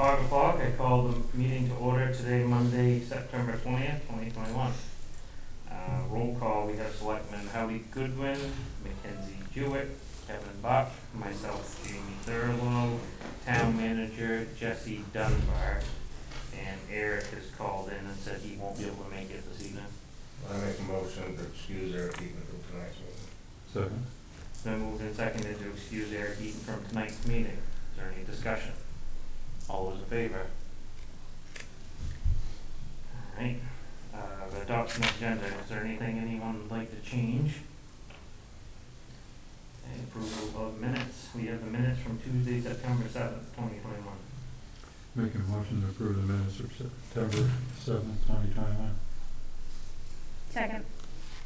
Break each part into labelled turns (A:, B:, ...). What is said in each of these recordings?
A: 5 o'clock. I call the meeting to order today, Monday, September 20th, 2021. Roll call, we have Selectmen Howdy Goodwin, Mackenzie Jewett, Kevin Buck, myself, Jamie Thurlow, Town Manager Jesse Dunbar, and Eric has called in and said he won't be able to make it this evening.
B: I make a motion to excuse Eric Eaton from tonight's meeting.
C: Second.
A: It's been moved and seconded to excuse Eric Eaton from tonight's meeting. Is there any discussion? All those in favor? Alright, the adoption agenda, is there anything anyone would like to change? And approval of minutes, we have the minutes from Tuesday, September 7th, 2021.
C: Make a motion to approve the minutes of September 7th, 2021.
D: Second.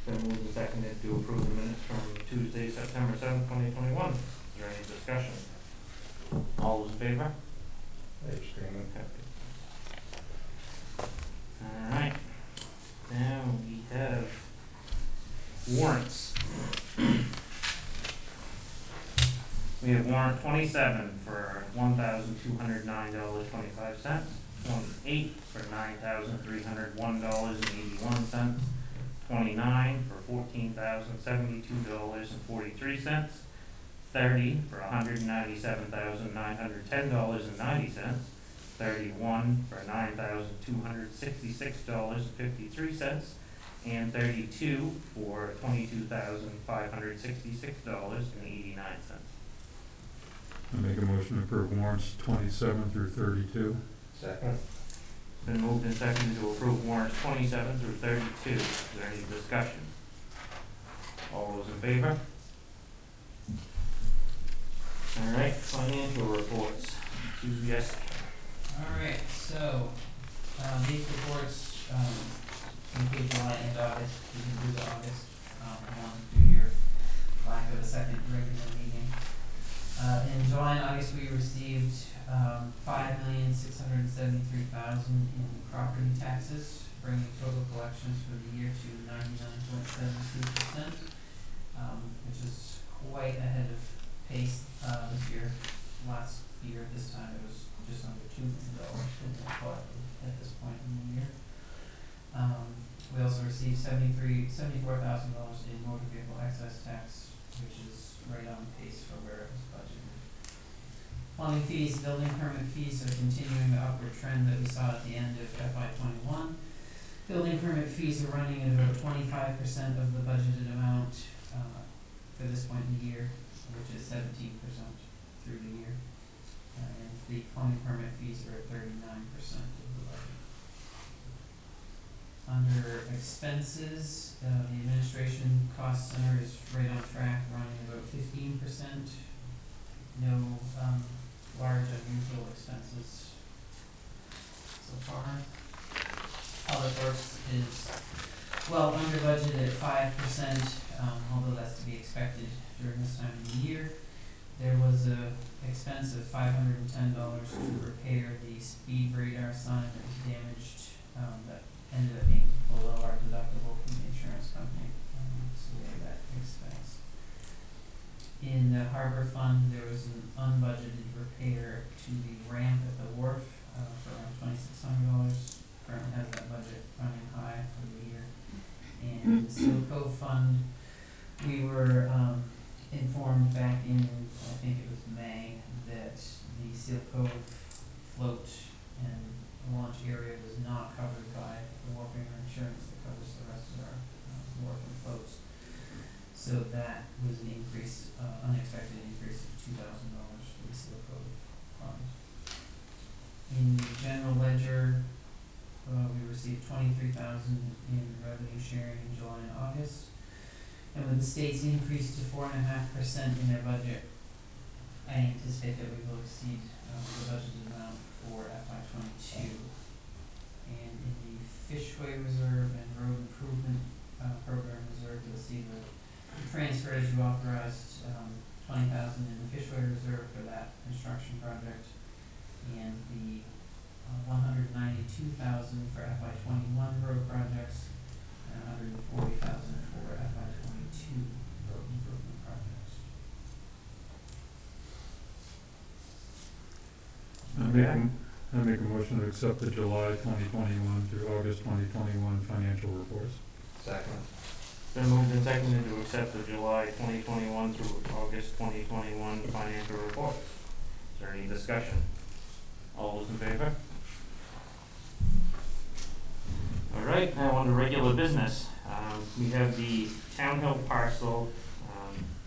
A: Been moved and seconded to approve the minutes from Tuesday, September 7th, 2021. Is there any discussion? All those in favor?
B: Abstaining.
A: Alright, now we have warrants. We have warrant 27 for $1,209.25, 28 for $9,301.81, 29 for $14,072.43, 30 for $197,910.90, 31 for $9,266.53, and 32 for $22,566.89.
C: I make a motion to approve warrants 27 through 32.
B: Second.
A: It's been moved and seconded to approve warrants 27 through 32. Is there any discussion? All those in favor? Alright, financial reports. Yes.
E: Alright, so, these reports, include July and August, you can do the August, one due to your lack of a second regular meeting. In July and August, we received, $5,673,000 in property taxes, bringing total collections for the year to 99.72%, which is quite ahead of pace, this year. Last year, this time, it was just under $2 million collected at this point in the year. We also received $74,000 in motor vehicle excise tax, which is right on pace for where it was budgeted. Plumbing fees, building permit fees are continuing the upward trend that we saw at the end of FY21. Building permit fees are running at about 25% of the budgeted amount for this point in the year, which is 17% through the year. And the plumbing permit fees are at 39% of the budget. Under expenses, the administration cost center is right on track, running about 15%. No large unusual expenses so far. Public Works is well under budget at 5%, although that's to be expected during this time of the year. There was a expense of $510 to repair the speed radar sign that was damaged, that ended up being below our deductible from the insurance company, so we have that expense. In the harbor fund, there was an unbudgeted repair to the ramp at the wharf for around $2,600. Currently has that budget running high for the year. And the Seal Cove fund, we were informed back in, I think it was May, that the Seal Cove float and launch area was not covered by the wharfing or insurance that covers the rest of our wharf and floats. So that was an increase, unexpected increase of $2,000 for the Seal Cove fund. In the general ledger, we received $23,000 in revenue sharing in July and August. And with the state's increase to 4.5% in their budget, I anticipate that we will exceed the budgeted amount for FY22. And in the Fishway Reserve and Road Improvement Program Reserve, you'll see the transfer as you authorized, $20,000 in the Fishway Reserve for that construction project, and the $192,000 for FY21 road projects, and $140,000 for FY22 road improvement projects.
C: I I make a motion to accept the July 2021 through August 2021 financial reports.
B: Second.
A: Been moved and seconded to accept the July 2021 through August 2021 financial reports. Is there any discussion? All those in favor? All right, now on to regular business. We have the Town Hill parcel,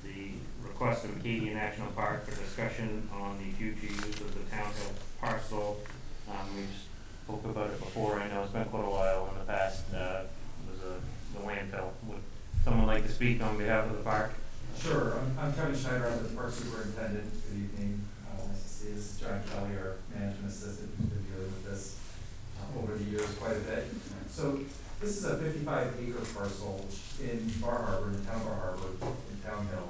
A: the request of Acadia National Park for discussion on the future use of the Town Hill parcel. We've spoke about it before. I know it's been quite a while in the past. Was the landfill. Would someone like to speak on behalf of the park?
F: Sure, I'm Kevin Schneider, I'm the park superintendent. Good evening. Nice to see you. This is John Kelly, our management assistant, who's been dealing with this over the years quite a bit. So this is a 55-acre parcel in Bar Harbor, in the town of Bar Harbor, in Town Hill.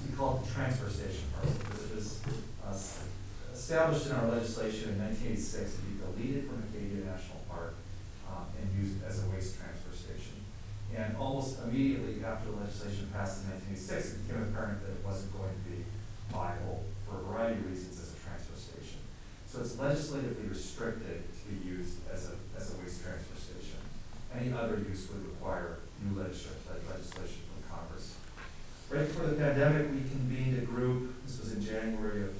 F: We call it the transfer station parcel because it was established in our legislation in 1986 to be deleted from Acadia National Park and used as a waste transfer station. And almost immediately after the legislation passed in 1986, it became apparent that it wasn't going to be viable for a variety of reasons as a transfer station. So it's legislatively restricted to be used as a waste transfer station. Any other use would require new legislation from Congress. Right before the pandemic, we convened a group, this was in January of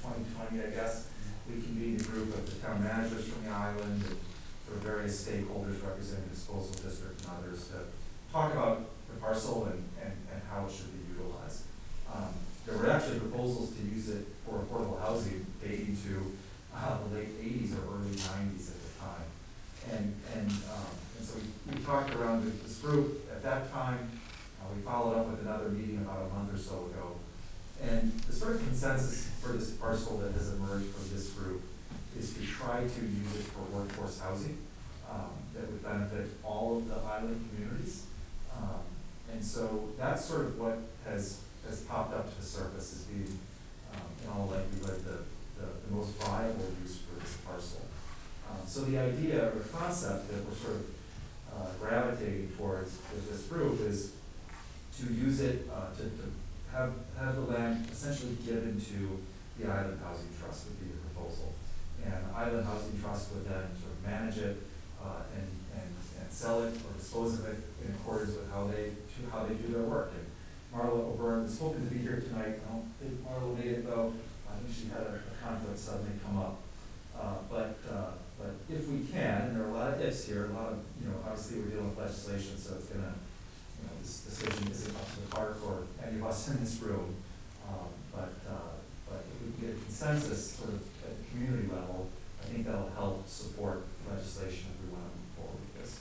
F: 2020, I guess. We convened a group of the town managers from the island and sort of various stakeholders representing the disposal district and others to talk about the parcel and how it should be utilized. There were actually proposals to use it for affordable housing dating to the late 80s or early 90s at the time. And so we talked around this group at that time. We followed up with another meeting about a month or so ago. And the sort of consensus for this parcel that has emerged from this group is to try to use it for workforce housing that would benefit all of the island communities. And so that's sort of what has popped up to the surface as being, in all likelihood, the most viable use for this parcel. So the idea or concept that we're sort of gravitating towards with this group is to use it to have the land essentially given to the Island Housing Trust would be the proposal. And the Island Housing Trust would then sort of manage it and sell it or dispose of it in accordance with how they do their work. And Marla O'Byrne was hoping to be here tonight. I don't think Marla made it though. I think she had a conflict suddenly come up. But if we can, and there are a lot of ifs here, a lot of, obviously we're dealing with legislation, so it's gonna, this decision isn't up to the park or any of us in this room. But if we can get a consensus sort of at the community level, I think that'll help support legislation if we want to move forward with this.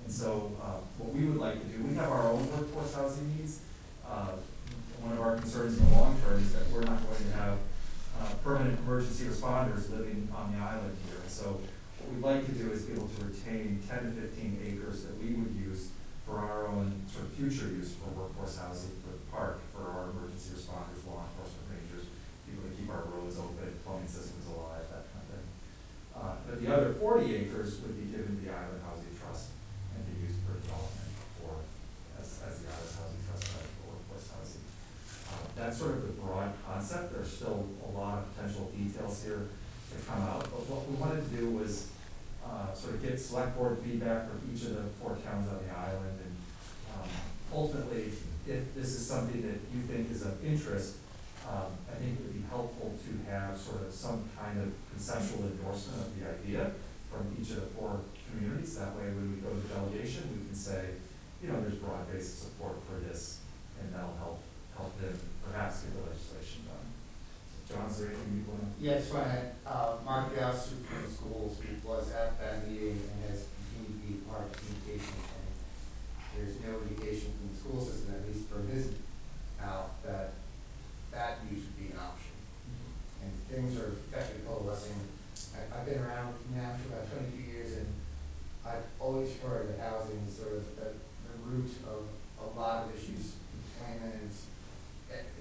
F: And so what we would like to do, we have our own workforce housing needs. One of our concerns in the long term is that we're not going to have permanent emergency responders living on the island here. And so what we'd like to do is be able to retain 10 to 15 acres that we would use for our own sort of future use for workforce housing for the park, for our emergency responders, law enforcement rangers, people to keep our roads open, plumbing systems alive, that kind of thing. But the other 40 acres would be given to the Island Housing Trust and be used for development as the Island Housing Trust site for workforce housing. That's sort of the broad concept. There's still a lot of potential details here to come out, but what we wanted to do was sort of get select board feedback from each of the 4 towns on the island, and ultimately, if this is something that you think is of interest, I think it would be helpful to have sort of some kind of conceptual endorsement of the idea from each of the 4 communities. That way, when we go to delegation, we can say, there's broad-based support for this, and that'll help them perhaps get the legislation done. John, is there anything you want to?
G: Yeah, just want to, Mark Gauss, superintendent of schools, who was at that meeting and has continued to be part of communication. And there's no indication from the school system, at least from his mouth, that use would be an option. And things are definitely coalescing. I've been around now for about 22 years, and I've always heard that housing is sort of the root of a lot of issues, employment,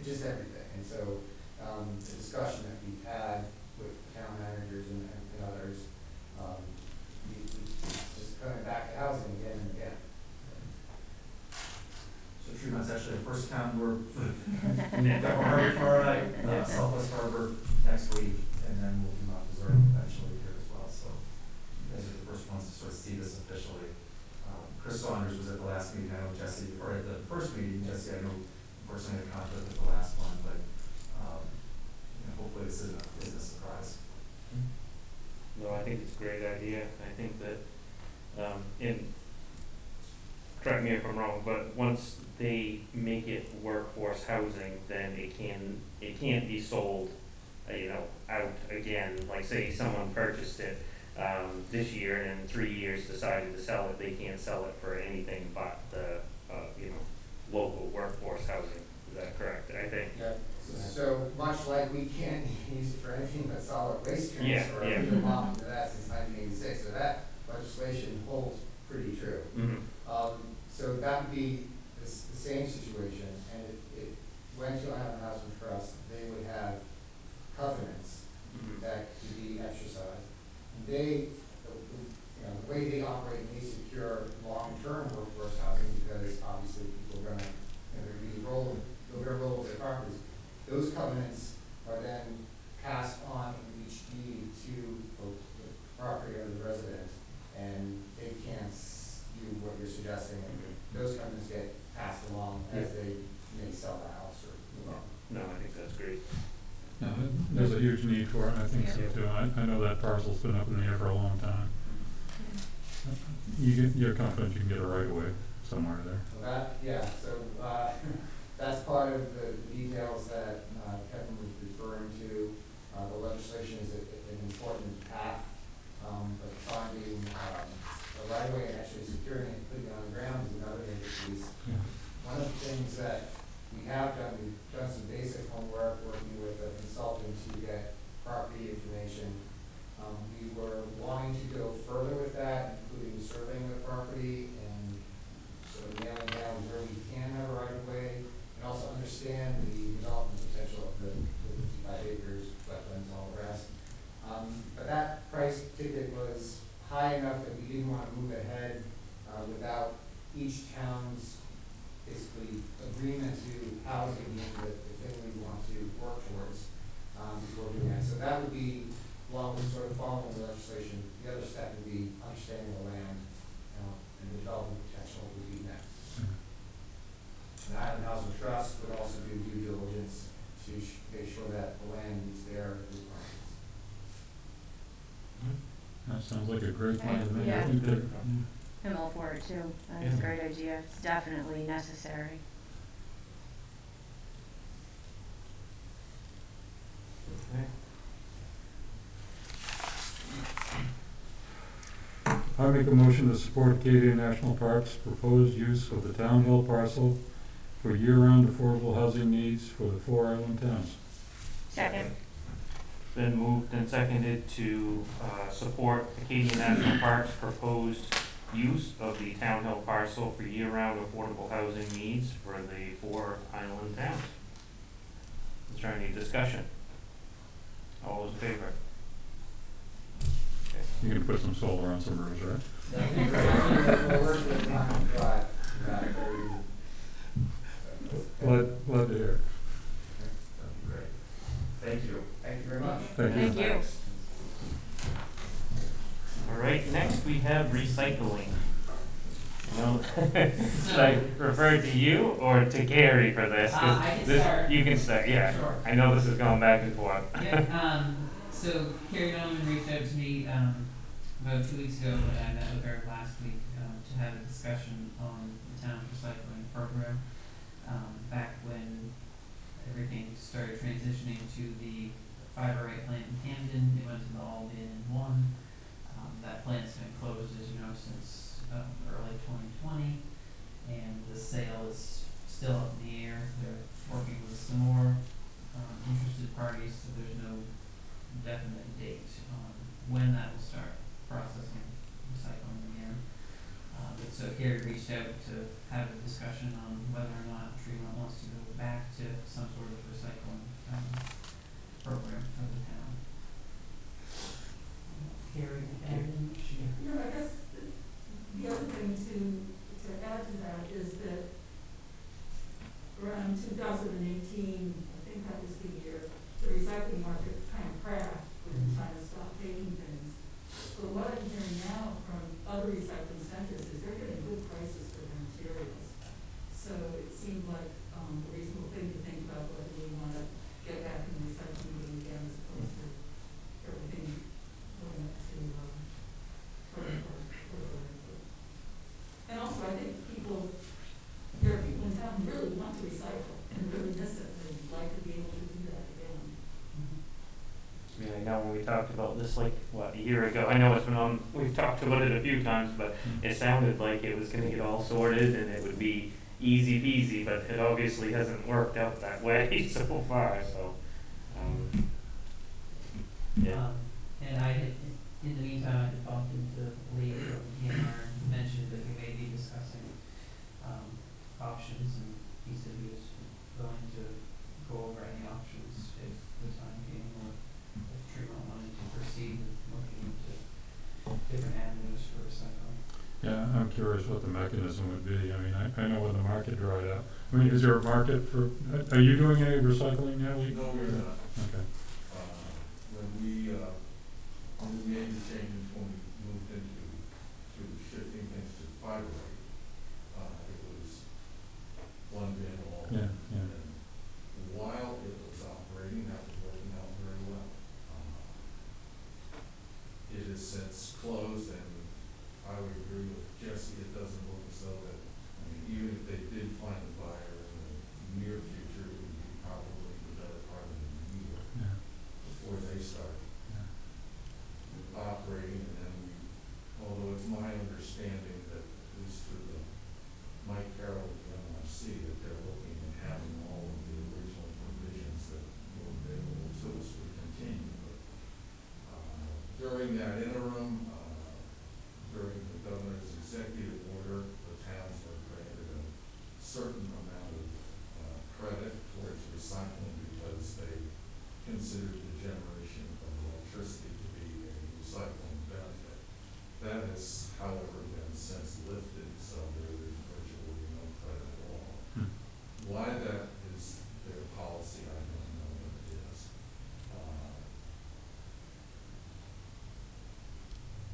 G: just everything. And so the discussion that we've had with town managers and others, we just coming back to housing again and again.
F: So Tremont's actually the first town we're in Upper Harbor tomorrow night, Southwest Harbor next week, and then we'll do Mount Desert eventually. see this officially. Chris Saunders was at the last meeting, I know Jesse, or at the first meeting, Jesse, I know unfortunately had conflict with the last one, but, hopefully this isn't a surprise.
A: No, I think it's a great idea. I think that, correct me if I'm wrong, but once they make it workforce housing, then it can't be sold, out again. Like say someone purchased it, this year and in 3 years decided to sell it, they can't sell it for anything but the, local workforce housing. Is that correct? I think.
G: Yeah, so much like we can't use it for anything but solid waste
A: Yeah,
G: transfer,
A: yeah.
G: we've been locking to that since 1986, so that legislation holds pretty true.
A: Mm-hmm.
G: So that would be the same situation, and if it went to Island Housing Trust, they would have covenants
A: Mm-hmm.
G: that could be exercised. And they, the way they operate, they secure long-term workforce housing, because obviously people are gonna, they're gonna be rolling, they're gonna roll their properties. Those covenants are then passed on in each deed to the property or the resident, and they can't do what you're suggesting, and those covenants get passed along as they may sell the house or move on.
A: No, I think that's great.
C: No, there's a huge need for it, I think so
A: Yeah.
C: too. I know that parcel's been up in the air for a long time. You're confident you can get a right of way somewhere there?
G: So that's part of the details that Kevin was referring to. The legislation is an important path, but finding a right of way and actually securing it and putting it on the ground is another major piece.
C: Yeah.
G: One of the things that we have done, we've done some basic homework working with a consultant to get property information. We were wanting to go further with that, including surveying the property and sort of nailing down where we can have a right of way, and also understand the development potential of the 55 acres, wetlands, all the rest. But that price ticket was high enough that we didn't want to move ahead without each town's basically agreement to housing in the thing we want to work towards before doing that. So that would be, along with sort of following the legislation, the other step would be understanding the land and the development potential would be next. And the Island Housing Trust would also do due diligence to make sure that the land meets their requirements.
C: That sounds like a great plan to me.
D: Yeah.
C: I think that,
D: I'm all for it too. That's a
A: Yeah.
D: great idea. It's definitely necessary.
A: Okay.
C: I make a motion to support Acadia National Park's proposed use of the Town Hill parcel for year-round affordable housing needs for the 4 island towns.
D: Second.
A: Been moved and seconded to support Acadia National Park's proposed use of the Town Hill parcel for year-round affordable housing needs for the 4 island towns. Is there any discussion? All those in favor? Okay.
C: You're gonna put some solar on some roofs, right?
G: That'd be great. We'll work with Tom Drive.
C: Glad to hear.
F: That'd be great. Thank you.
G: Thank you very much.
C: Thank you.
D: Thank you.
A: All right, next we have recycling. Should I refer to you or to Gary for this? 'Cause
E: I can
A: this-
E: start.
A: You can start, yeah.
E: Sure.
A: I know this is going back and forth.
E: Yeah, so Carrie Donovan reached out to me, about 2 weeks ago, and I met with her last week, to have a discussion on the town's recycling program. Back when everything started transitioning to the fiber right plant in Camden, it went to the all in one. That plant's been closed, as you know, since, early 2020, and the sale is still up in the air. They're working with some more, interested parties, so there's no definite date on when that will start processing recycling again. But so Carrie reached out to have a discussion on whether or not Tremont wants to go back to some sort of recycling, program for the town. Carrie, and
H: I guess the other thing to add to that is that around 2018, I think that was the year, the recycling market kind of crashed, and China stopped taking things. But what I'm hearing now from other other recycling centers is they're getting good prices for their materials. So it seemed like, a reasonable thing to think about whether we wanna get back in the recycling game again as opposed to everything going up to, for landfill. And also, I think there are people in town who really want to recycle and really miss it, and they'd like to be able to do that again.
A: I mean, I know when we talked about this, like, what, a year ago, I know it's been on, we've talked about it a few times, but it sounded like it was gonna get all sorted and it would be easy peasy, but it obviously hasn't worked out that way so far, so, yeah.
E: And I had, in the meantime, I had bumped into Lee from EMR and mentioned that we may be discussing, options, and he said he was willing to go over any options if the time came, or if Tremont wanted to proceed with looking into different avenues for recycling.
C: Yeah, I'm curious what the mechanism would be. I mean, I know when the market dried out. I mean, is there a market for, are you doing any recycling now, Lee?
I: No, we're not.
C: Okay.
I: When we made the changes, when we moved to shifting things to fiber, it was one bin all.
C: Yeah, yeah.
I: And while it was operating, that was working out very well. It has since closed, and I would agree with Jesse, it doesn't look as though that, I mean, even if they did find a buyer in the near future, it would be probably the better part of a year
C: Yeah.
I: before they start
C: Yeah.
I: operating. And then we, although it's my understanding that, at least through the Mike Carroll of the NRC, that they're looking at having all of the original provisions that were available to us would continue. But during that interim, during the governor's executive order, the towns were granted a certain amount of credit towards recycling because they considered the generation of electricity to be a recycling benefit. That has, however, been since lifted, so there is virtually no credit at all. Why that is their policy, I don't know what it is.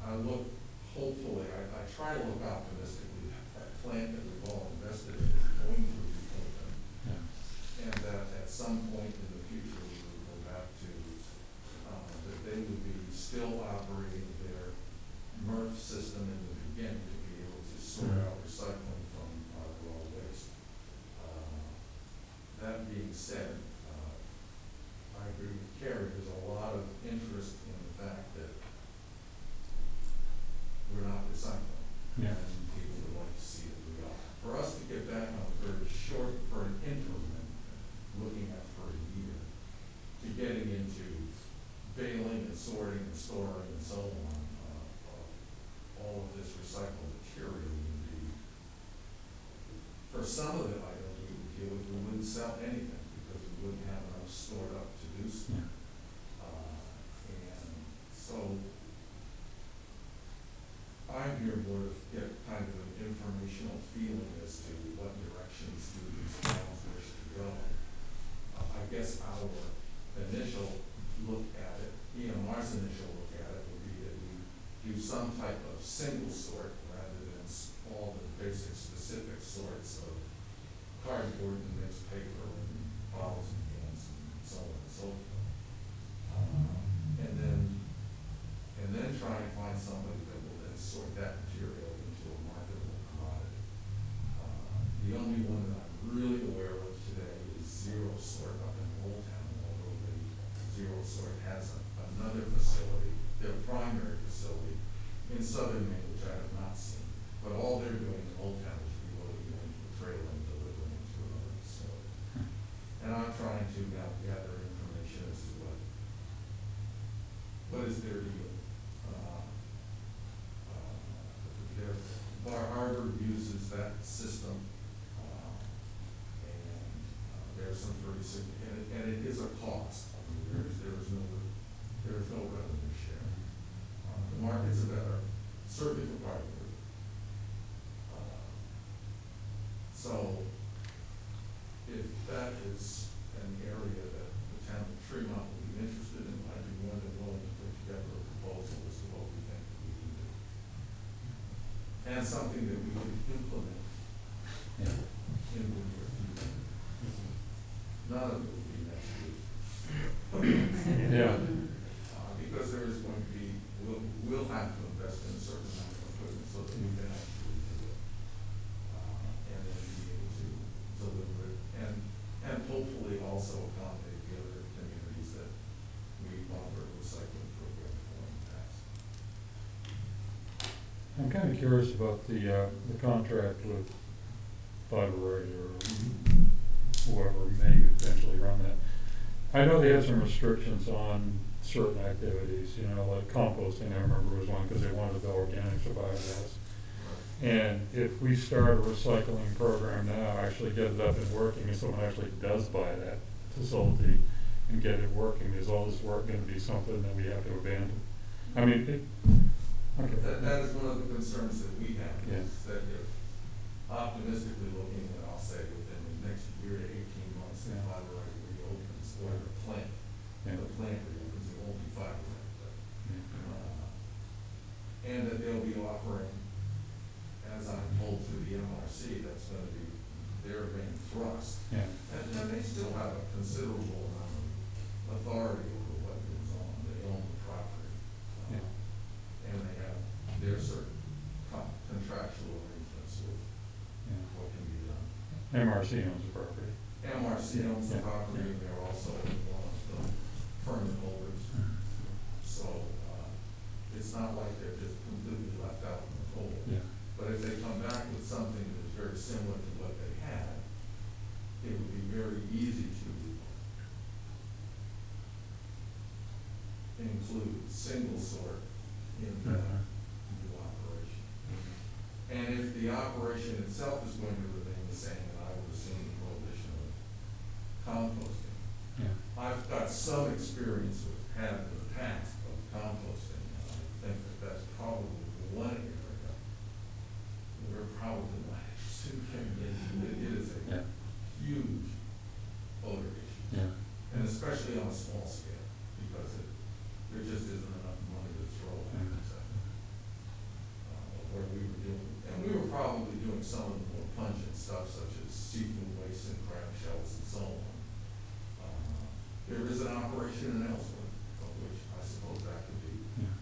I: I look, hopefully, I try to look optimistically. That plant that we've all invested in is going to reopen,
C: Yeah.
I: and that at some point in the future, we will go back to, that they would be still operating their MRF system in the beginning to be able to sort out recycling from our raw waste. That being said, I agree with Carrie, there's a lot of interest in the fact that we're not recycling.
C: Yeah.
I: And people would like to see that we are. For us to get back on a very short, for an interim, and looking at for a year, to getting into baling and sorting and storing and so on, all of this recycled material would be, for some of the items we would deal with, we wouldn't sell anything because we wouldn't have enough stored up to do so.
C: Yeah.
I: And so I'm here more to get kind of an informational feeling as to what directions do these towns wish to go. I guess our initial look at it, EMR's initial look at it would be that we do some type of single sort rather than all the basic specific sorts of cardboard and mixed paper and bottles and cans and so on and so forth. And then try and find somebody that will then sort that material into a marketable commodity. The only one that I'm really aware of today is Zero Sort up in Old Town, although the Zero Sort has another facility, their primary facility, in southern Maine, which I have not seen. But all they're doing in Old Town is reloading it into a trailer and delivering it to another facility. And I'm trying to now gather information as to what is their deal. Bar Harbor uses that system, and there's some pretty significant, and it is a cost. I mean, there is no revenue share. The markets are better, certainly for cardboard. So if that is an area that the town of Tremont would be interested in, I'd be more than willing to put together a proposal as to what we think we can do. and something that we can implement
C: Yeah.
I: in the near future. None of it will be next week.
C: Yeah.
I: Because there is going to be, we'll have to invest in a certain amount of equipment so that we can actually do it. And then be able to deliver it, and hopefully also accommodate the other communities that we offer a recycling program for in the past.
C: I'm kind of curious about the contract with Library or whoever may eventually run that. I know they had some restrictions on certain activities, you know, like composting, I remember was one, because they wanted to go organic for biogas. And if we start a recycling program now, actually get it up and working, and someone actually does buy that facility and get it working, is all this work gonna be something that we have to abandon? I mean, okay.
I: That is one of the concerns that we have,
C: Yeah.
I: is that if optimistically looking, and I'll say within the next year to 18 months, the
C: Yeah.
I: library reopens, or the plant reopens, it won't be fiber. And that they'll be offering, as I'm told through the MRC, that's gonna be their main thrust.
C: Yeah.
I: And they still have a considerable amount of authority over what goes on, they own the property.
C: Yeah.
I: And they have their certain contractual arrangements with
C: Yeah.
I: what can be done.
C: MRC owns the property.
I: MRC owns the
C: Yeah.
I: property, and they're also one of the permit holders. So, it's not like they're just completely left out in the cold.
C: Yeah.
I: But if they come back with something that is very similar to what they had, it would be very easy to include single sort in that new operation. And if the operation itself is going to remain the same, then I would assume the prohibition of composting.
C: Yeah.
I: I've got some experience with having the past of composting, and I think that that's probably one area we're probably not interested in getting into. It is a
C: Yeah.
I: huge odor issue.
C: Yeah.
I: And especially on a small scale, because there just isn't enough money to throw at it. Where we were doing, and we were probably doing some of the more pungent stuff such as seafood waste and crab shells and so on. There is an operation in Ellsworth, of which I suppose that could be
C: Yeah.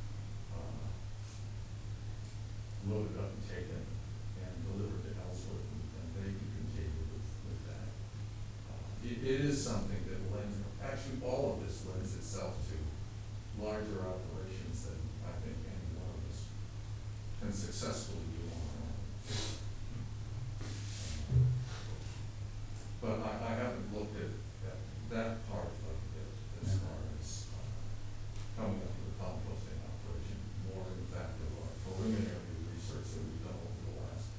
I: loaded up and taken and delivered to Ellsworth, and they can continue with that. It is something that lends, actually, all of this lends itself to larger operations than I think any one of us can successfully do on our own. But I haven't looked at that part of it as far as coming up with a composting operation, more in fact of our preliminary research that we've done over the last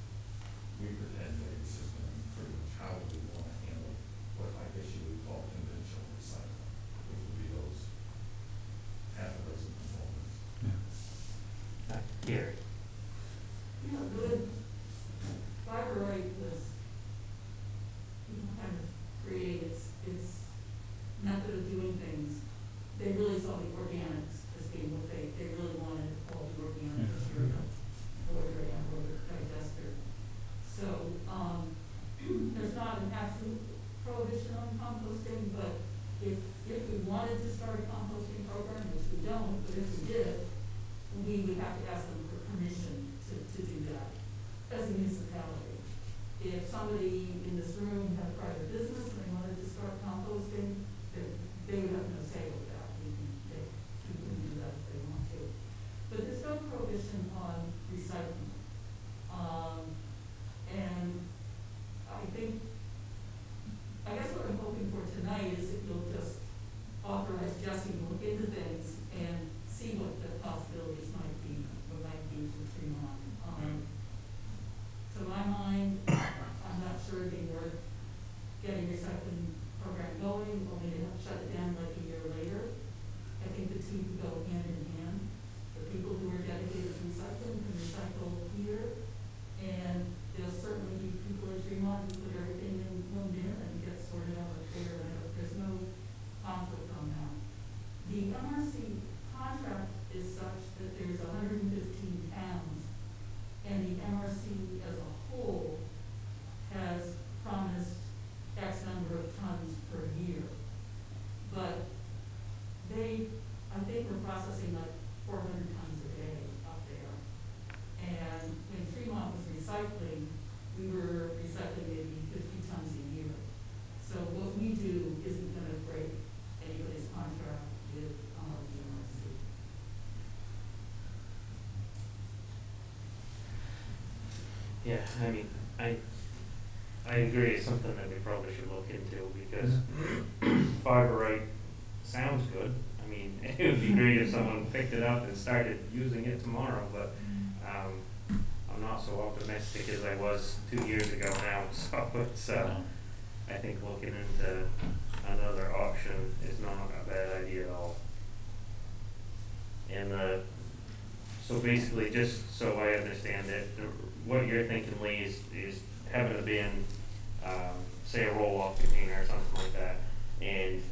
I: week or 10 days has been pretty much how do we want to handle what I guess you would call conventional recycling, which would be those half a dozen components.
A: Gary.
H: You know, good library was, kind of create its method of doing things. They really saw the organics as being what they really wanted, all the organic material, embroidery and digester. So, there's not an absolute prohibition on composting, but if we wanted to start a composting program, which we don't, but if we did, we would have to ask them for permission to do that as a municipality. If somebody in this room had a private business and they wanted to start composting, they would have no say over that. They can do that if they want to. But there's no prohibition on recycling. And I guess what I'm hoping for tonight is that you'll just authorize Jesse to look into things and see what the possibilities might be for Tremont. To my mind, I'm not sure it'd be worth getting recycling
A: Yeah, I mean, I agree, it's something that we probably should look into, because fiberite sounds good. I mean, it would be great if someone picked it up and started using it tomorrow, but, I'm not so optimistic as I was 2 years ago now, so it's, I think looking into another option is not a bad idea at all. And, so basically, just so I understand it, what you're thinking, Lee, is having a bin, say a roll-off container or something like that, and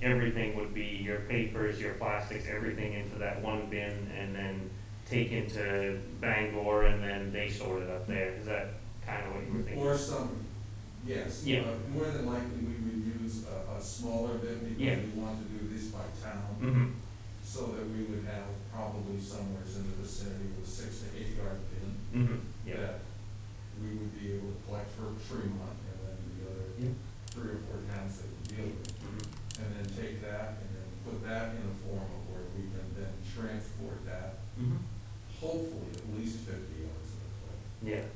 A: everything would be your papers, your plastics, everything into that one bin, and then taken to Bangor, and then they sort it up there. Is that kind of what you were thinking?
I: Or some, yes.
A: Yeah.
I: More than likely, we would use a smaller bin
A: Yeah.
I: because we want to do this by town.
A: Mm-hmm.
I: So that we would have probably somewhere in the vicinity of a 6 to 8 yard bin.
A: Mm-hmm. Yeah.
I: That we would be able to collect for Tremont and then the other
A: Yeah.
I: 3 or 4 towns that we deal with.
A: Mm-hmm.
I: And then take that and then put that in a form of where we can then transport that,
A: Mm-hmm.
I: hopefully at least 50 yards of the way.
A: Yeah.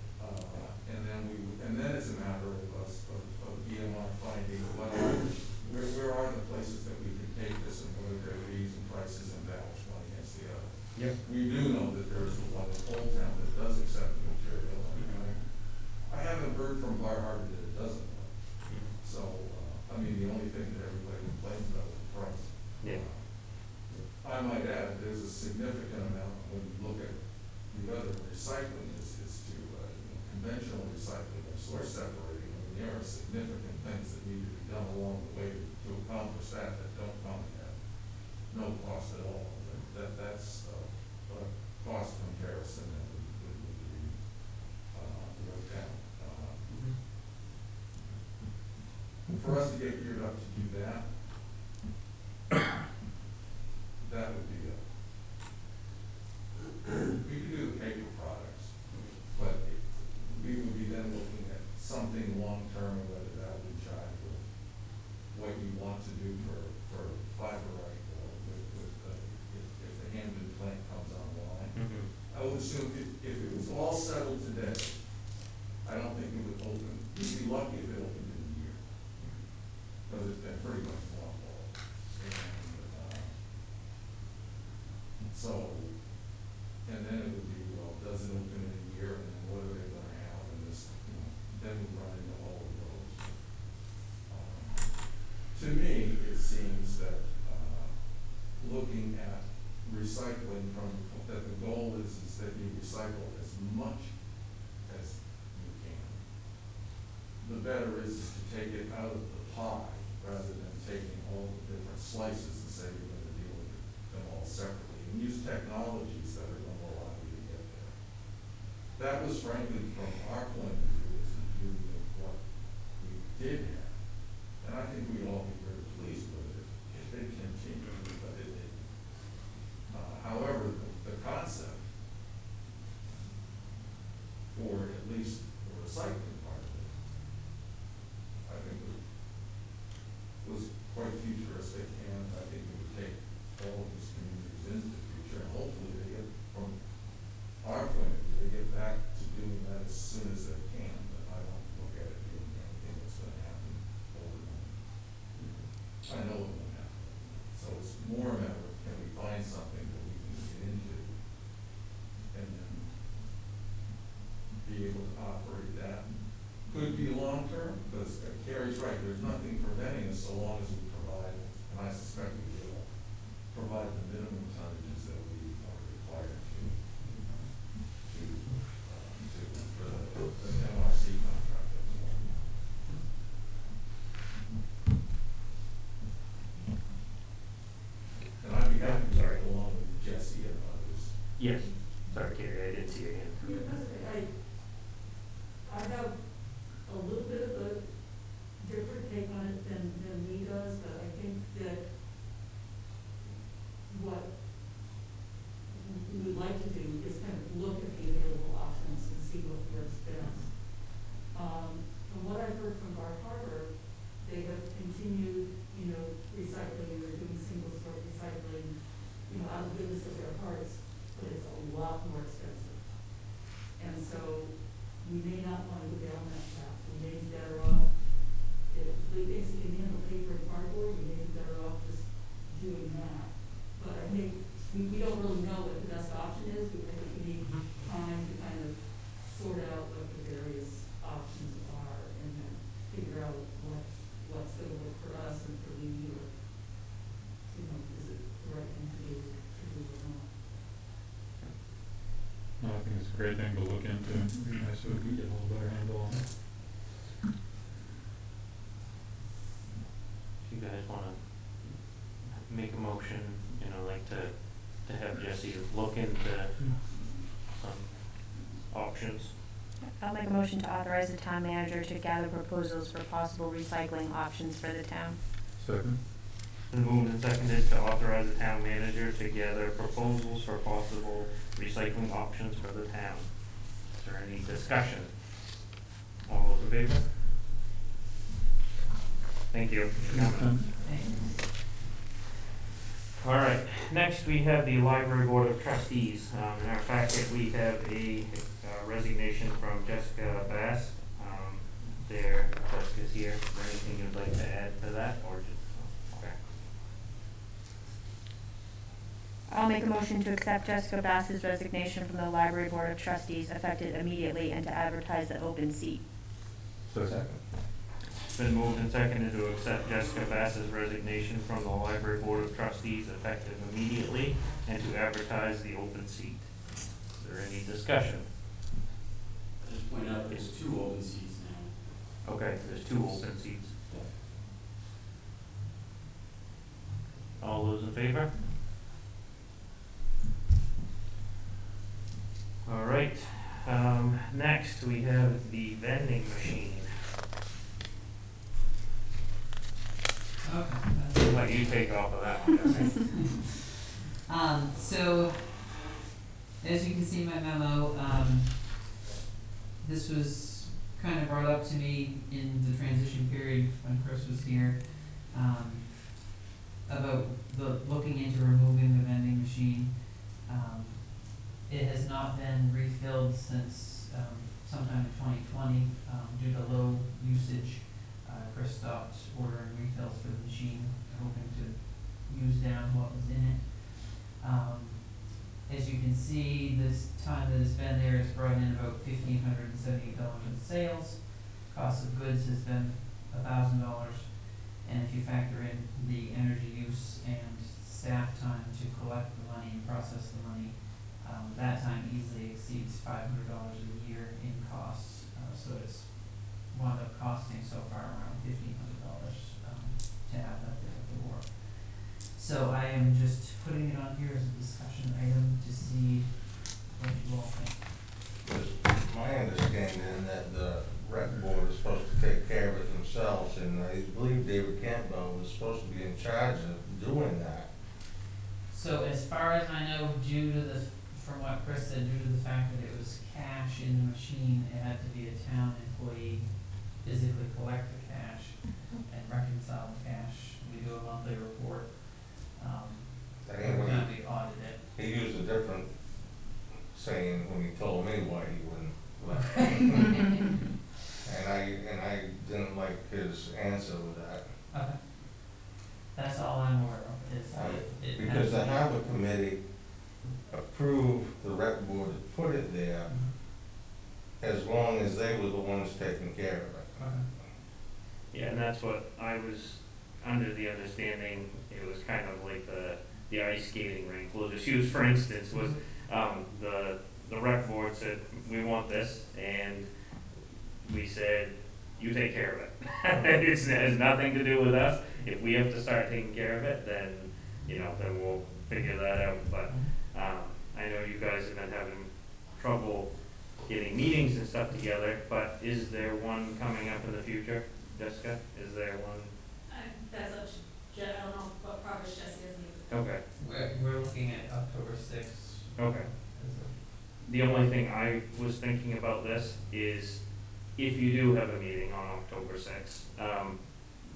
I: And then it's a matter of us, of EMR finding, well, where are the places that we can take this and what are their fees and prices and balance one against the other.
A: Yep.
I: We do know that there is one in Old Town that does accept the material, and I haven't heard from Bar Harbor that it doesn't. So, I mean, the only thing that everybody complains about is the price.
A: Yeah.
I: I might add, there's a significant amount, when you look at the other recycling, is to, conventional recycling or source separating. I mean, there are significant things that need to be done along the way to accomplish that don't come at no cost at all. That's a cost comparison that would be, worked out. For us to get geared up to do that, that would be we could do the paper products, but we would be then looking at something long-term, whether that would jive with what you want to do for fiberite or if the Hamden plant comes online.
A: Mm-hmm.
I: I would assume if it was all settled today, I don't think it would open, we'd be lucky if it opened in a year. Because it's been pretty much mothballed. And then it would be, well, does it open in a year, and then what are they gonna have, and this, then we run into all of those. To me, it seems that, looking at recycling that the goal is that you recycle as much as you can. The better is to take it out of the pie, rather than taking all the different slices and say you're gonna deal with them all separately, and use technologies that are gonna allow you to get there. That was frankly, from our point of view, is the beauty of what we did have. And I think we'd all be very pleased with it if it continued, but it didn't. However, the concept for at least the recycling part of it, I think was quite futuristic, and I think it would take all of these communities into the future, and hopefully they get, from our point of view, they get back to doing that as soon as they can, but I don't look at it being anything that's gonna happen overnight. I know it won't happen, so it's more a matter of, can we find something that we can get into, and then be able to operate that. Could be long-term, because Carrie's right, there's nothing preventing us so long as we provide, and I suspect we will, provide the minimum tonnages that we are required to for the NRC contract at the moment. And I'd be happy to work along with Jesse and others.
A: Yes. Sorry, Carrie, I didn't see your hand.
H: I have a little bit of a different take on it than Lee does, but I think that what we may not wanna go down that path. We may be better off, if we basically can handle paper and cardboard, we may be better off just doing that. But I think, we don't really know what the best option is. I think we need time to kind of sort out what the various options are and then figure out what's gonna work for us and for me, or, you know, is it the right thing to do or not?
C: No, I think it's a great thing to look into. It'd be nice if we could get a little better handle on it.
A: If you guys wanna make a motion, you know, like to have Jesse look into some options.
D: I'll make a motion to authorize the town manager to gather proposals for possible recycling options for the town.
C: Second?
A: Been moved and seconded to authorize the town manager to gather proposals for possible recycling options for the town. Is there any discussion? All those in favor? Thank you.
E: Thanks.
A: All right, next we have the Library Board of Trustees. In our packet, we have a resignation from Jessica Bass. Jessica's here. Is there anything you'd like to add to that, or just, okay?
D: I'll make a motion to accept Jessica Bass's resignation from the Library Board of Trustees effective immediately and to advertise the open seat.
B: Second.
A: It's been moved and seconded to accept Jessica Bass's resignation from the Library Board of Trustees effective immediately and to advertise the open seat. Is there any discussion?
J: Just point out, there's 2 open seats now.
A: Okay, there's 2 open seats. All those in favor? All right, next we have the vending machine.
E: Okay.
A: I'll let you take off of that one, Jesse.
E: So, as you can see in my memo, this was kind of brought up to me in the transition period when Chris was here, about looking into removing the vending machine. It has not been refilled since, sometime in 2020, due to low usage. Chris stopped ordering refills for the machine, hoping to use down what was in it. As you can see, this time that it's been there, it's brought in about $1,578 in sales. Cost of goods has been $1,000, and if you factor in the energy use and staff time to collect the money and process the money, that time easily exceeds $500 a year in costs. So it's wound up costing so far around $1,500 to have that there at the door. So I am just putting it on here as a discussion item to see what you all think.
B: It's my understanding that the rec board is supposed to take care of it themselves, and I believe David Campbell was supposed to be in charge of doing that.
E: So as far as I know, from what Chris said, due to the fact that it was cash in the machine, it had to be a town employee physically collect the cash and reconcile the cash. We do a monthly report.
B: That
E: Every
B: ain't what
E: time we audit it.
B: he used a different saying when he told me why he wouldn't. And I didn't like his answer with that.
E: Okay. That's all I'm aware of, is that it has
B: Because the
E: to be-
B: harbor committee approved the rec board to put it there as long as they were the ones taking care of it.
E: Okay.
A: Yeah, and that's what I was under the understanding. It was kind of like the ice skating rink. We'll just use, for instance, was the rec board said, we want this, and we said, you take care of it. It has nothing to do with us. If we have to start taking care of it, then, then we'll figure that out. But I know you guys have been having trouble getting meetings and stuff together, but is there one coming up in the future, Jessica? Is there one?
H: That's up to I don't know what progress Jesse has made.
A: Okay,
E: We're looking at October 6th.
A: okay. The only thing I was thinking about this is if you do have a meeting on October 6th,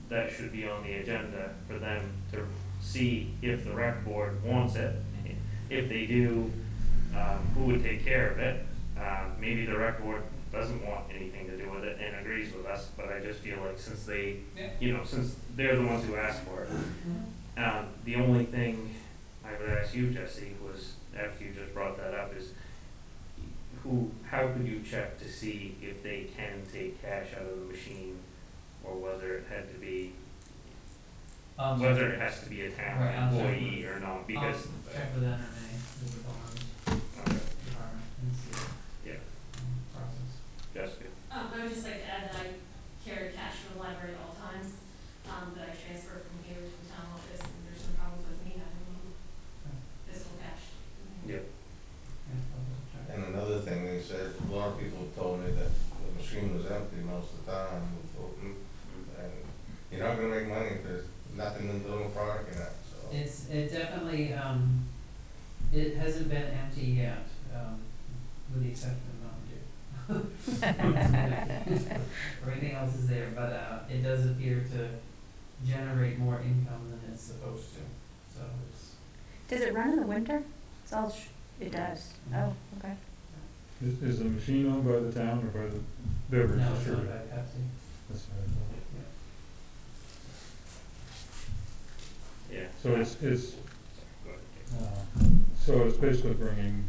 A: that should be on the agenda for them to see if the rec board wants it. If they do, who would take care of it? Maybe the rec board doesn't want anything to do with it and agrees with us, but I just feel like since they,
E: Yeah.
A: since they're the ones who asked for it. The only thing I would ask you, Jesse, was, after you just brought that up, is how could you check to see if they can take cash out of the machine, or whether it had to be, whether it has to be a town
E: Right, I'll check
A: employee or not, because.
E: I'll check with NRA, with the bond
A: Okay,
E: department, and see
A: yeah,
E: the process.
A: Jessica.
K: I would just like to add that I carry cash from the library at all times, that I transfer from here to the town office, and there's no problems with me having physical cash.
A: Yep.
E: Yeah, I'll double check.
B: And another thing, they said, a lot of people have told me that the machine was empty most of the time, and you're not gonna make money if there's nothing in the little product in it, so.
E: It definitely, it hasn't been empty yet, with the exception of Mountain Dew. Everything else is there, but, it does appear to generate more income than it's supposed to, so it's.
D: Does it run in the winter? It's all, it does. Oh, okay.
C: Is the machine owned by the town or by the beverage
E: No, it's not
C: distributor?
E: by Pepsi.
C: That's what I thought.
A: Yeah.
C: So it's,
A: Go ahead.
C: so it's basically bringing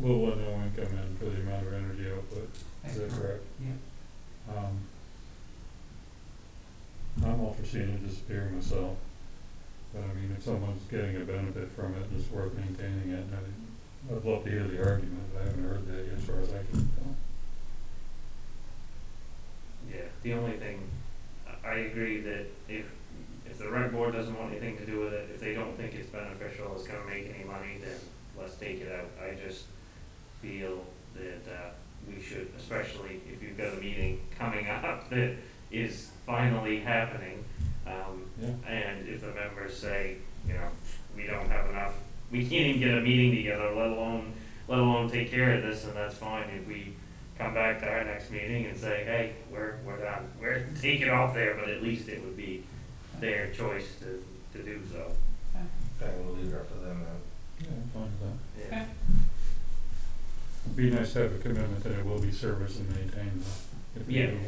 C: little or no income in for the amount of energy output, is that correct?
E: Yeah.
C: I'm all for seeing it disappear myself, but I mean, if someone's getting a benefit from it, it's worth maintaining it, and I'd love to hear the argument, but I haven't heard that yet, as far as I can tell.
A: Yeah, the only thing, I agree that if the rec board doesn't want anything to do with it, if they don't think it's beneficial, it's gonna make any money, then let's take it out. I just feel that, we should, especially if you've got a meeting coming up that is finally happening, and if the members say, we don't have enough, we can't even get a meeting together, let alone take care of this, and that's fine if we come back to our next meeting and say, hey, we're done, we're taking off there, but at least it would be their choice to do so.
B: Okay, we'll leave it up to them then.
C: Yeah, I'm fine with that.
A: Yeah.
C: It'd be nice to have a commitment that it will be serviced and maintained, though. If we
A: Yeah.
C: do,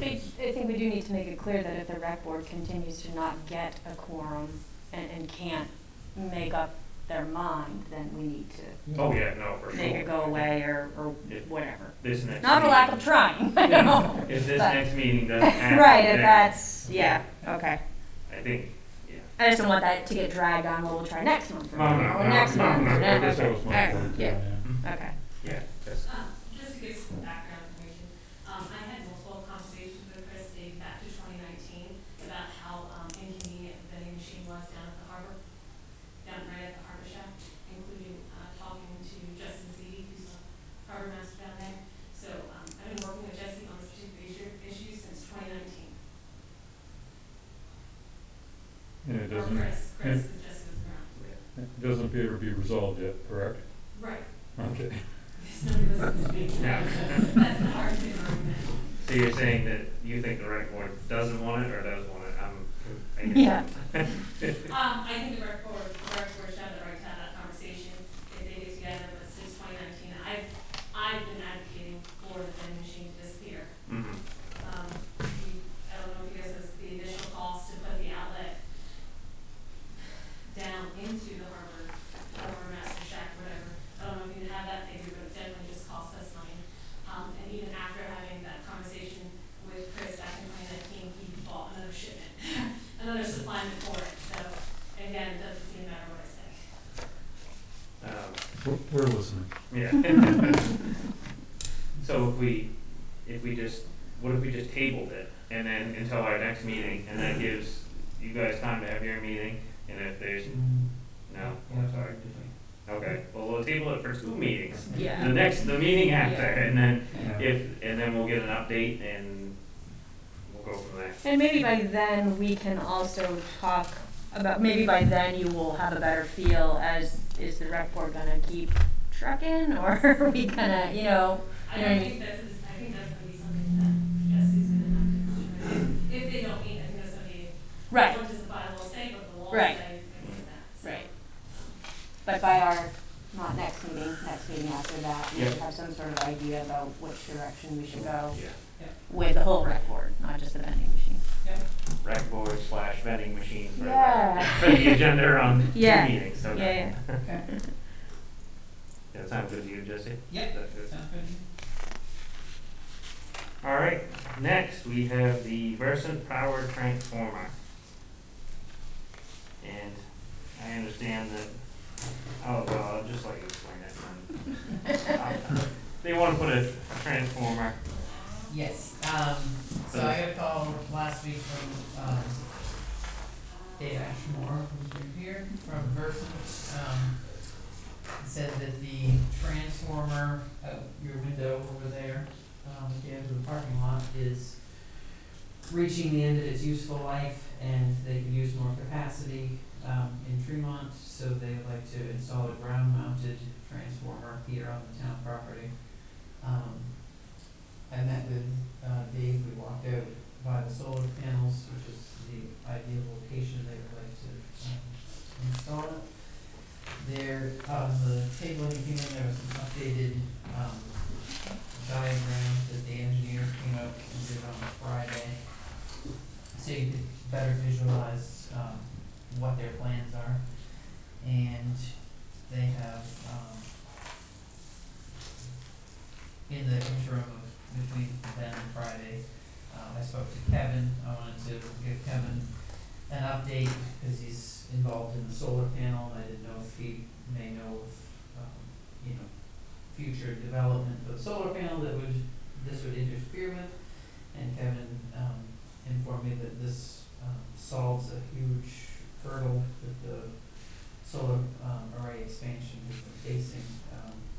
D: I think we do need to make it clear that if the rec board continues to not get a quorum and can't make up their mind, then we need to
A: Oh, yeah, no, for sure.
D: make it go away or
A: If
D: whatever.
A: This next
D: Not for
A: meeting-
D: lack of trying, I know.
A: If this
D: But-
A: next meeting doesn't happen.
D: Right, if
A: then
D: that's, yeah, okay.
A: I think,
D: I just don't want that to get dragged on, well, we'll try next month, or
A: No,
D: next
A: no,
D: month.
A: no,
D: or
C: I guess that
D: okay.
C: was my
D: Alright,
C: point, too,
D: yeah.
C: yeah.
D: Okay.
A: yeah, just,
K: Just to give some background information, I had multiple conversations with Chris dating back to 2019 about how inconvenient the vending machine was down at the harbor, down right at the harbor shack, including talking to Justin Zede, who's the harbor master down there. So I've been working with Jesse on this particular issue since 2019.
C: And it
K: Or
C: doesn't,
K: Chris,
C: and
K: because Jesse was around.
C: it doesn't appear to be resolved yet, correct?
K: Right.
C: Okay.
K: Nobody listens to me.
A: Yeah.
K: That's the hard thing argument.
A: so you're saying that you think the rec board doesn't want it or does want it? I guess
D: Yeah.
K: I think the rec board should have the right to have that conversation if they get together, but since 2019, I've been advocating for the vending machine to disappear.
A: Mhm.
K: I don't know if you guys know the initial cost to put the outlet down into the harbor master shack, whatever. I don't know if you have that figure, but it definitely just cost us money. And even after having that conversation with Chris back in 2019, he bought another shipment, another supplyment for it. So again, it doesn't seem matter what I say.
C: We're listening.
A: Yeah. So what if we just tabled it and then until our next meeting, and that gives you guys time to have your meeting, and if there's, no, I'm sorry. Okay, well, we'll table it for 2 meetings.
D: Yeah.
A: The meeting after,
D: Yeah.
A: and then
E: Yeah.
A: and then we'll get an update and we'll go from there.
D: And maybe by then we can also talk about, maybe by then you will have a better feel as, is the rec board gonna keep trucking, or are we gonna, you know what I mean?
K: I think that's gonna be something that Jesse's gonna have to consider. If they don't meet, I think that's gonna be,
D: Right,
K: what does the bylaw say, what the law
D: Right.
K: say, things like that. So,
D: right. But by our, not next meeting, next next meeting after that, we
A: Yeah.
D: should have some sort of idea about which direction we should go
A: Yeah.
D: with the whole rec board, not just the vending machine.
A: Rec board / vending machine for
D: Yeah.
A: for the agenda on two
D: Yeah.
A: meetings, so.
D: Yeah,
E: Okay.
A: Yeah, that sounds good to you, Jesse?
E: Yep.
A: That's good.
E: Sounds good.
A: All right, next we have the Versant Power Transformer. And I understand that, oh, well, I'll just let you explain it. They wanna put a transformer,
E: Yes, so I got a call last week from, Dave Ashmore, who's right here, from Versant, said that the transformer out your window over there, at the end of the parking lot is reaching the end of its useful life, and they could use more capacity, in Tremont, so they would like to install a ground-mounted transformer here on the town property. I met with, Dave, we walked out by the solar panels, which is the ideal location they would like to, install it. There, on the table when you came in, there was some updated, diagrams that the engineers came out and did on Friday. So you could better visualize, what their plans are. And they have, in the interim of between then and Friday, I spoke to Kevin. I wanted to give Kevin an update because he's involved in the solar panel. I didn't know if he may know of, future development for the solar panel that this would interfere with. And Kevin, informed me that this, solves a huge hurdle that the solar, array expansion has been facing,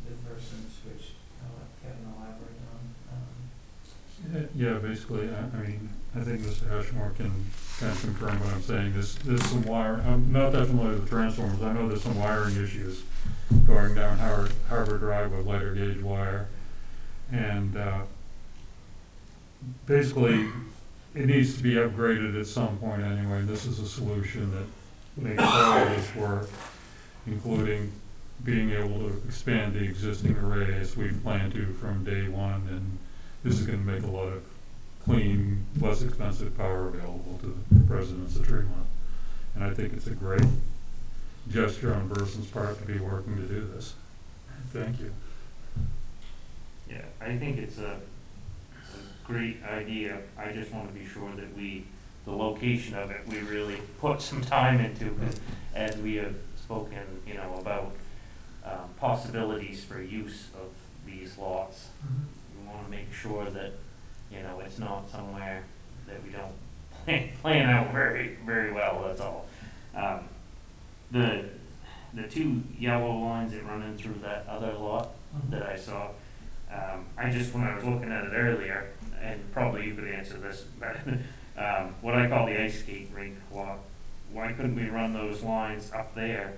E: with Versant, which I'll let Kevin elaborate on.
C: Yeah, basically, I mean, I think Mr. Ashmore can kind of confirm what I'm saying. There's some wire, I'm not that familiar with the transformers. I know there's some wiring issues going down Harbor Drive with lighter gauge wire. And, basically, it needs to be upgraded at some point anyway. This is a solution that makes all of this work, including being able to expand the existing array as we've planned to from day one. And this is gonna make a lot of clean, less expensive power available to the residents of Tremont. And I think it's a great gesture on Versant's part to be working to do this. Thank you.
A: yeah, I think it's a great idea. I just wanna be sure that the location of it, we really put some time into, 'cause as we have spoken, about, possibilities for use of these lots. We wanna make sure that, it's not somewhere that we don't plan out very, very well, that's all. The two yellow lines that run in through that other lot that I saw, when I was looking at it earlier, and probably you could answer this, but, what I call the ice skate rink lot, why couldn't we run those lines up there?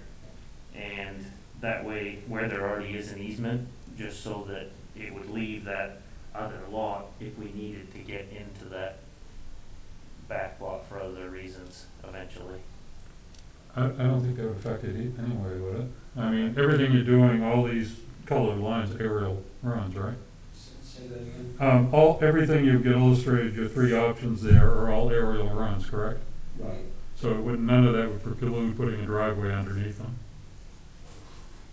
A: And that way, where there already is an easement, just so that it would leave that other lot if we needed to get into that back lot for other reasons eventually.
C: I don't think that would affect it anyway, would it? I mean, everything you're doing, all these colored lines, aerial runs, right?
J: Say that again?
C: Everything you've got illustrated, your three options there are all aerial runs, correct?
J: Right.
C: So none of that would preclude putting a driveway underneath them?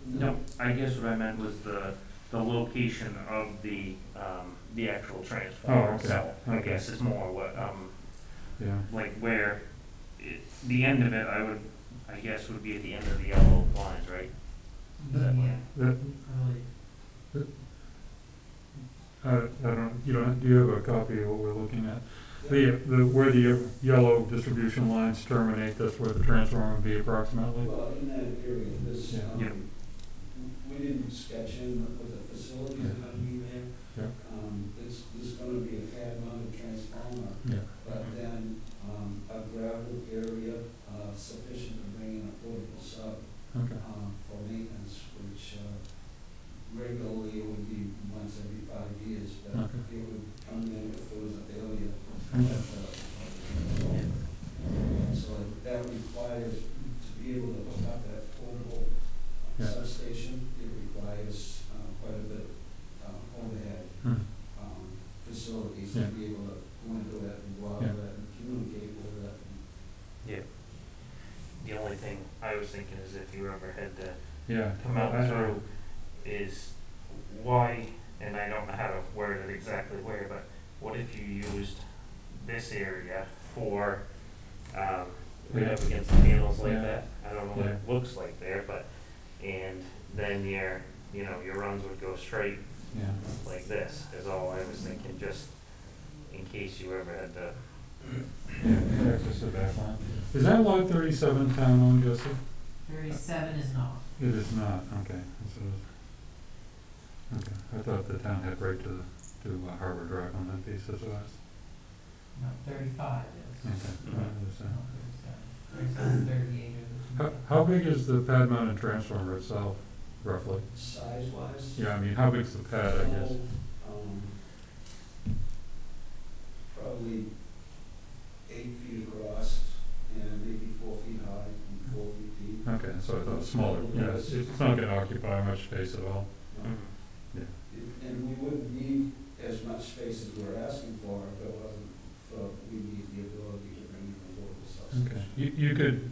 A: No, I guess what I meant was the location of the actual transformer
C: Oh, okay,
A: itself. I
C: okay.
A: guess is more what,
C: Yeah.
A: like where the end of it, I guess would be at the end of the yellow lines, right?
E: Yeah,
C: That,
E: really.
C: do you have a copy of what we're looking at? Where the yellow distribution lines terminate, that's where the transformer would be approximately?
L: Well, in that area, this,
C: Yeah.
A: Yeah.
L: we didn't sketch in what the facilities are gonna be there.
C: Yeah.
L: There's gonna be a pad mounted transformer,
C: Yeah.
L: but then, a gravel area, sufficient to bring in a portable sub,
C: Okay.
L: for maintenance, which, regularly it would be once every 5 years, but
C: Okay.
L: it would come in if there was a failure.
C: Okay.
L: So that requires, to be able to hook up that portable
C: Yeah.
L: substation, it requires, facilities to
C: Yeah.
L: be able to go into it and go out
C: Yeah.
L: of it and communicate with it.
A: Yeah. The only thing I was thinking is if you ever had to
C: Yeah.
A: come out through is why, and I don't know how to word it exactly where, but what if you used this area for, right up against the panels like
C: Yeah.
A: that? I don't know what
C: Yeah.
A: it looks like there, but, and then your, you know, your runs would go straight
C: Yeah.
A: like this, is all I was thinking, just in case you ever had to.
C: Yeah, access to the back line. Is that lot 37 town owned, Jesse?
E: 37 is not.
C: It is not, okay. So, okay, I thought the town had right to Harbor Drive on that piece, that's what I was.
E: No, 35 is.
C: Okay, I understand.
E: Not 37. 37, 38 are the two.
C: How big is the pad mounted transformer itself, roughly?
L: Size-wise?
C: Yeah, I mean, how big's the pad, I guess?
L: Probably 8 feet across and maybe 4 feet high and 4 feet deep.
C: Okay, so I thought smaller, yeah, it's not gonna occupy much space at all. Yeah,
L: And we wouldn't need as much space as we're asking for if it wasn't for, we need the ability to bring in a local substation.
C: okay. You could,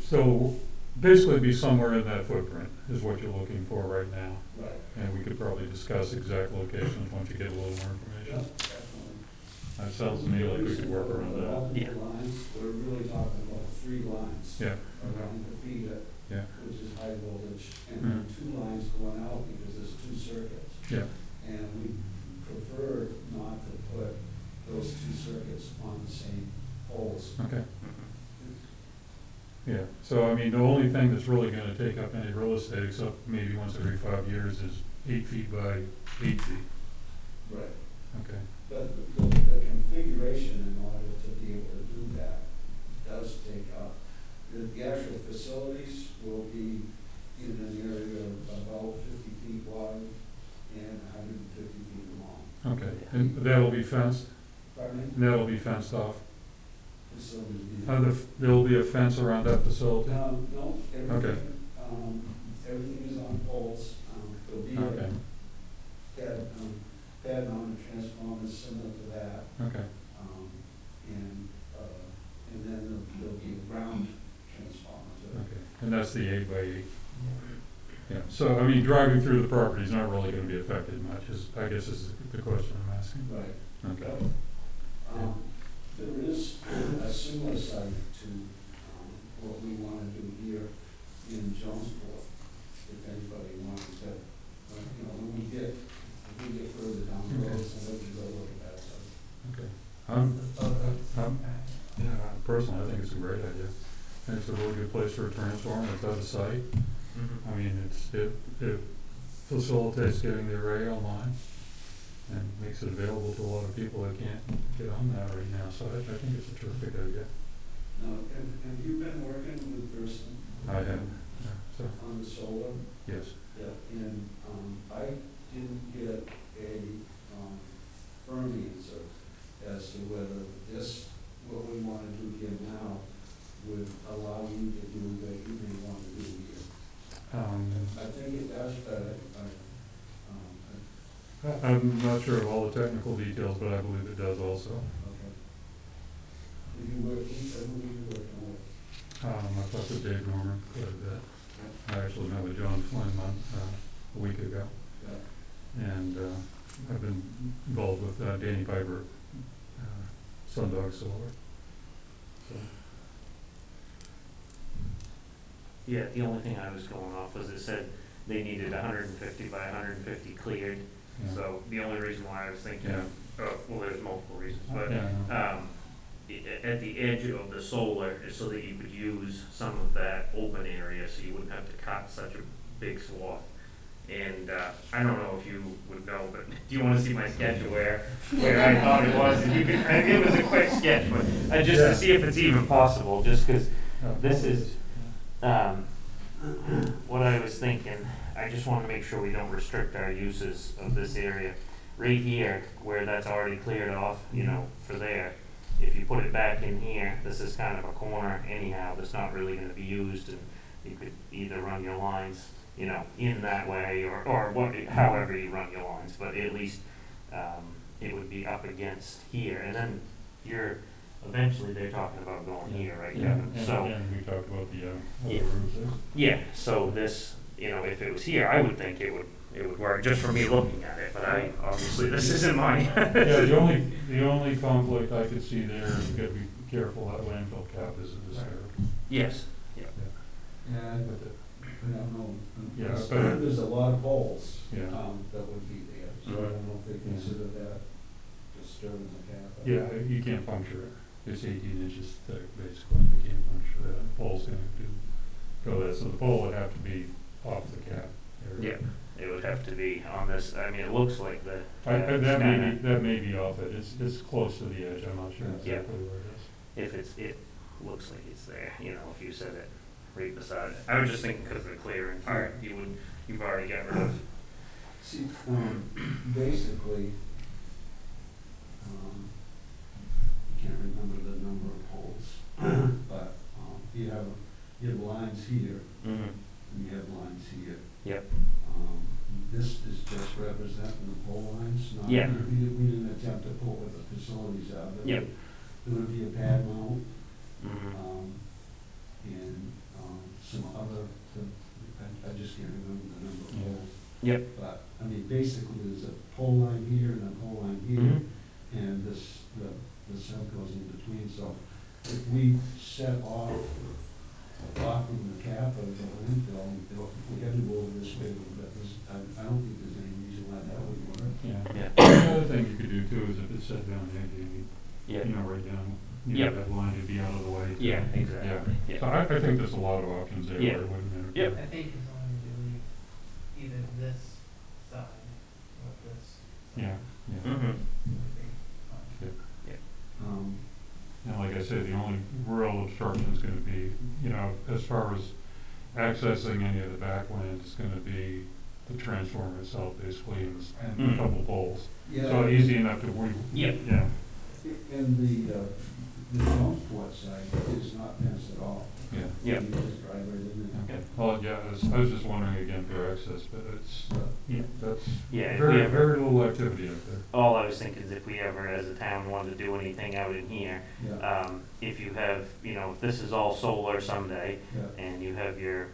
C: so basically be somewhere in that footprint is what you're looking for right now.
L: Right.
C: And we could probably discuss exact locations once you get a little more
L: Yeah,
C: information.
L: definitely.
C: That sounds to me like we could work around that.
L: Multiple
A: Yeah.
L: lines, we're really talking about 3 lines.
C: Yeah,
L: Around to feed it,
C: yeah,
L: which is high voltage, and then 2 lines going out because there's 2 circuits.
C: yeah,
L: And we prefer not to put those 2 circuits on the same poles.
C: okay. Yeah, so I mean, the only thing that's really gonna take up any real estate, except maybe once every 5 years, is 8 feet by 8 feet.
L: Right.
C: Okay,
L: But the configuration in order to be able to do that does take up, the actual facilities will be in an area of about 50 feet wide and 150 feet long.
C: okay. And that'll be fenced?
L: Pardon me?
C: That'll be fenced off?
L: Facilities.
C: There'll be a fence around that facility?
L: No,
C: Okay.
L: everything, everything is on poles. There'll be
C: Okay,
L: pad mounted transformers similar to that.
C: okay,
L: And then there'll be a ground transformer too.
C: okay. And that's the 8 by 8? Yeah, so I mean, driving through the property is not really gonna be affected much, I guess is the question I'm asking.
L: Right.
C: Okay,
L: There is a similar site to what we want to do here in Jonesport, if anybody wants to, when we get further down the road, somebody can go look at that site.
C: okay.
E: The photos.
C: Yeah, personally, I think it's a great idea. I think it's a really good place for a transformer, it's out of sight. I mean, it facilitates getting the array online and makes it available to a lot of people that can't get on that right now, so I think it's a terrific idea.
L: Now, have you been working with Thurston?
C: I have, yeah, so,
L: On the solar?
C: yes.
L: Yeah. And I didn't get a firm answer as to whether this, what we want to do here now, would allow you to do what you may want to do here. I think it does, but
C: I'm not sure of all the technical details, but I believe it does also.
L: okay. Who are you working with?
C: I talked to Dave Norman quite a bit. I actually met with John Flynn a week ago.
L: Yeah.
C: And I've been involved with Danny Piper, Sundog Solar. So,
A: Yeah, the only thing I was going off was it said they needed 150 by 150 cleared.
C: yeah.
A: So the only reason why I was thinking,
C: Yeah.
A: well, there's multiple reasons, but
C: Yeah,
A: at the edge of the solar is so that you could use some of that open area, so you wouldn't have to cut such a big swath. And I don't know if you would know, but do you want to see my sketch of where I thought it was? And you could, it was a quick sketch, but just to see if it's even possible, just because this is what I was thinking. I just want to make sure we don't restrict our uses of this area. Right here, where that's already cleared off, for there, if you put it back in here, this is kind of a corner anyhow, that's not really going to be used, and you could either run your lines, in that way, or what, however you run your lines, but at least it would be up against here, and then eventually they're talking about going here, right, Kevin?
C: And
A: So,
C: again, we talked about the,
A: Yeah.
C: other roofs there.
A: yeah, so this, if it was here, I would think it would work, just for me looking at it, but obviously, this isn't my.
C: Yeah, the only conflict I could see there is you gotta be careful, that landfill cap isn't disturbed.
A: Yes,
L: Yeah, I don't know.
C: Yeah,
L: There's-
C: but-
L: There's a lot of poles,
C: Yeah.
L: that would be there, so I don't know if they consider that disturbing the cap.
C: Yeah, you can't puncture it. It's 18 inches thick, basically. You can't puncture that. The pole's gonna go there. So the pole would have to be off the cap area.
A: yeah, it would have to be on this, I mean, it looks like the.
C: That may be off it. It's close to the edge. I'm not sure
A: Yeah.
C: exactly where it is.
A: If it looks like it's there, if you said it right beside it. I was just thinking because of the clearing part, you've already got rid of.
L: See, basically, I can't remember the number of poles, but, you have lines here,
A: Mm-hmm.
L: and you have lines here.
A: Yep.
L: This is just representing the pole lines, not,
A: Yeah.
L: we didn't attempt to put what the facilities are.
A: Yep.
L: There would be a pad mount,
A: Mm-hmm.
L: and, some other, I just can't remember the number of
C: Yeah.
L: poles.
A: Yep.
L: But, I mean, basically, there's a pole line here and a pole line here,
A: Mm-hmm.
L: and the sub goes in between, so if we set off from the cap of the landfill, if we had to go over this way, I don't think there's any reason why that would work.
C: Yeah.
A: Yeah.
C: The other thing you could do too is if it's set down there,
A: Yeah.
C: right down,
A: Yep.
C: that line would be out of the way.
A: Yeah, exactly.
C: So I think there's a lot of options there
A: Yeah.
C: where it wouldn't matter.
A: Yep.
E: I think as long as you leave either this side or this side.
C: Yeah, yeah.
A: Mm-hmm.
E: would be fine.
C: And like I said, the only real obstruction is gonna be, as far as accessing any of the backland, it's gonna be the transformer itself basically and a
A: Mm.
C: couple poles.
L: Yeah.
C: So easy enough to,
A: Yep.
C: yeah,
L: And the Jonesport side is not fenced at all.
C: yeah.
A: Yep.
L: You just drive right in there.
C: Okay. Well, yeah, I was just wondering again for access, but that's
A: Yeah, if we
C: very,
A: ever-
C: very little activity out there.
A: All I was thinking is if we ever, as a town, wanted to do anything out in here,
L: Yeah,
A: if you have, if this is all solar someday,
L: yeah.
A: and you have your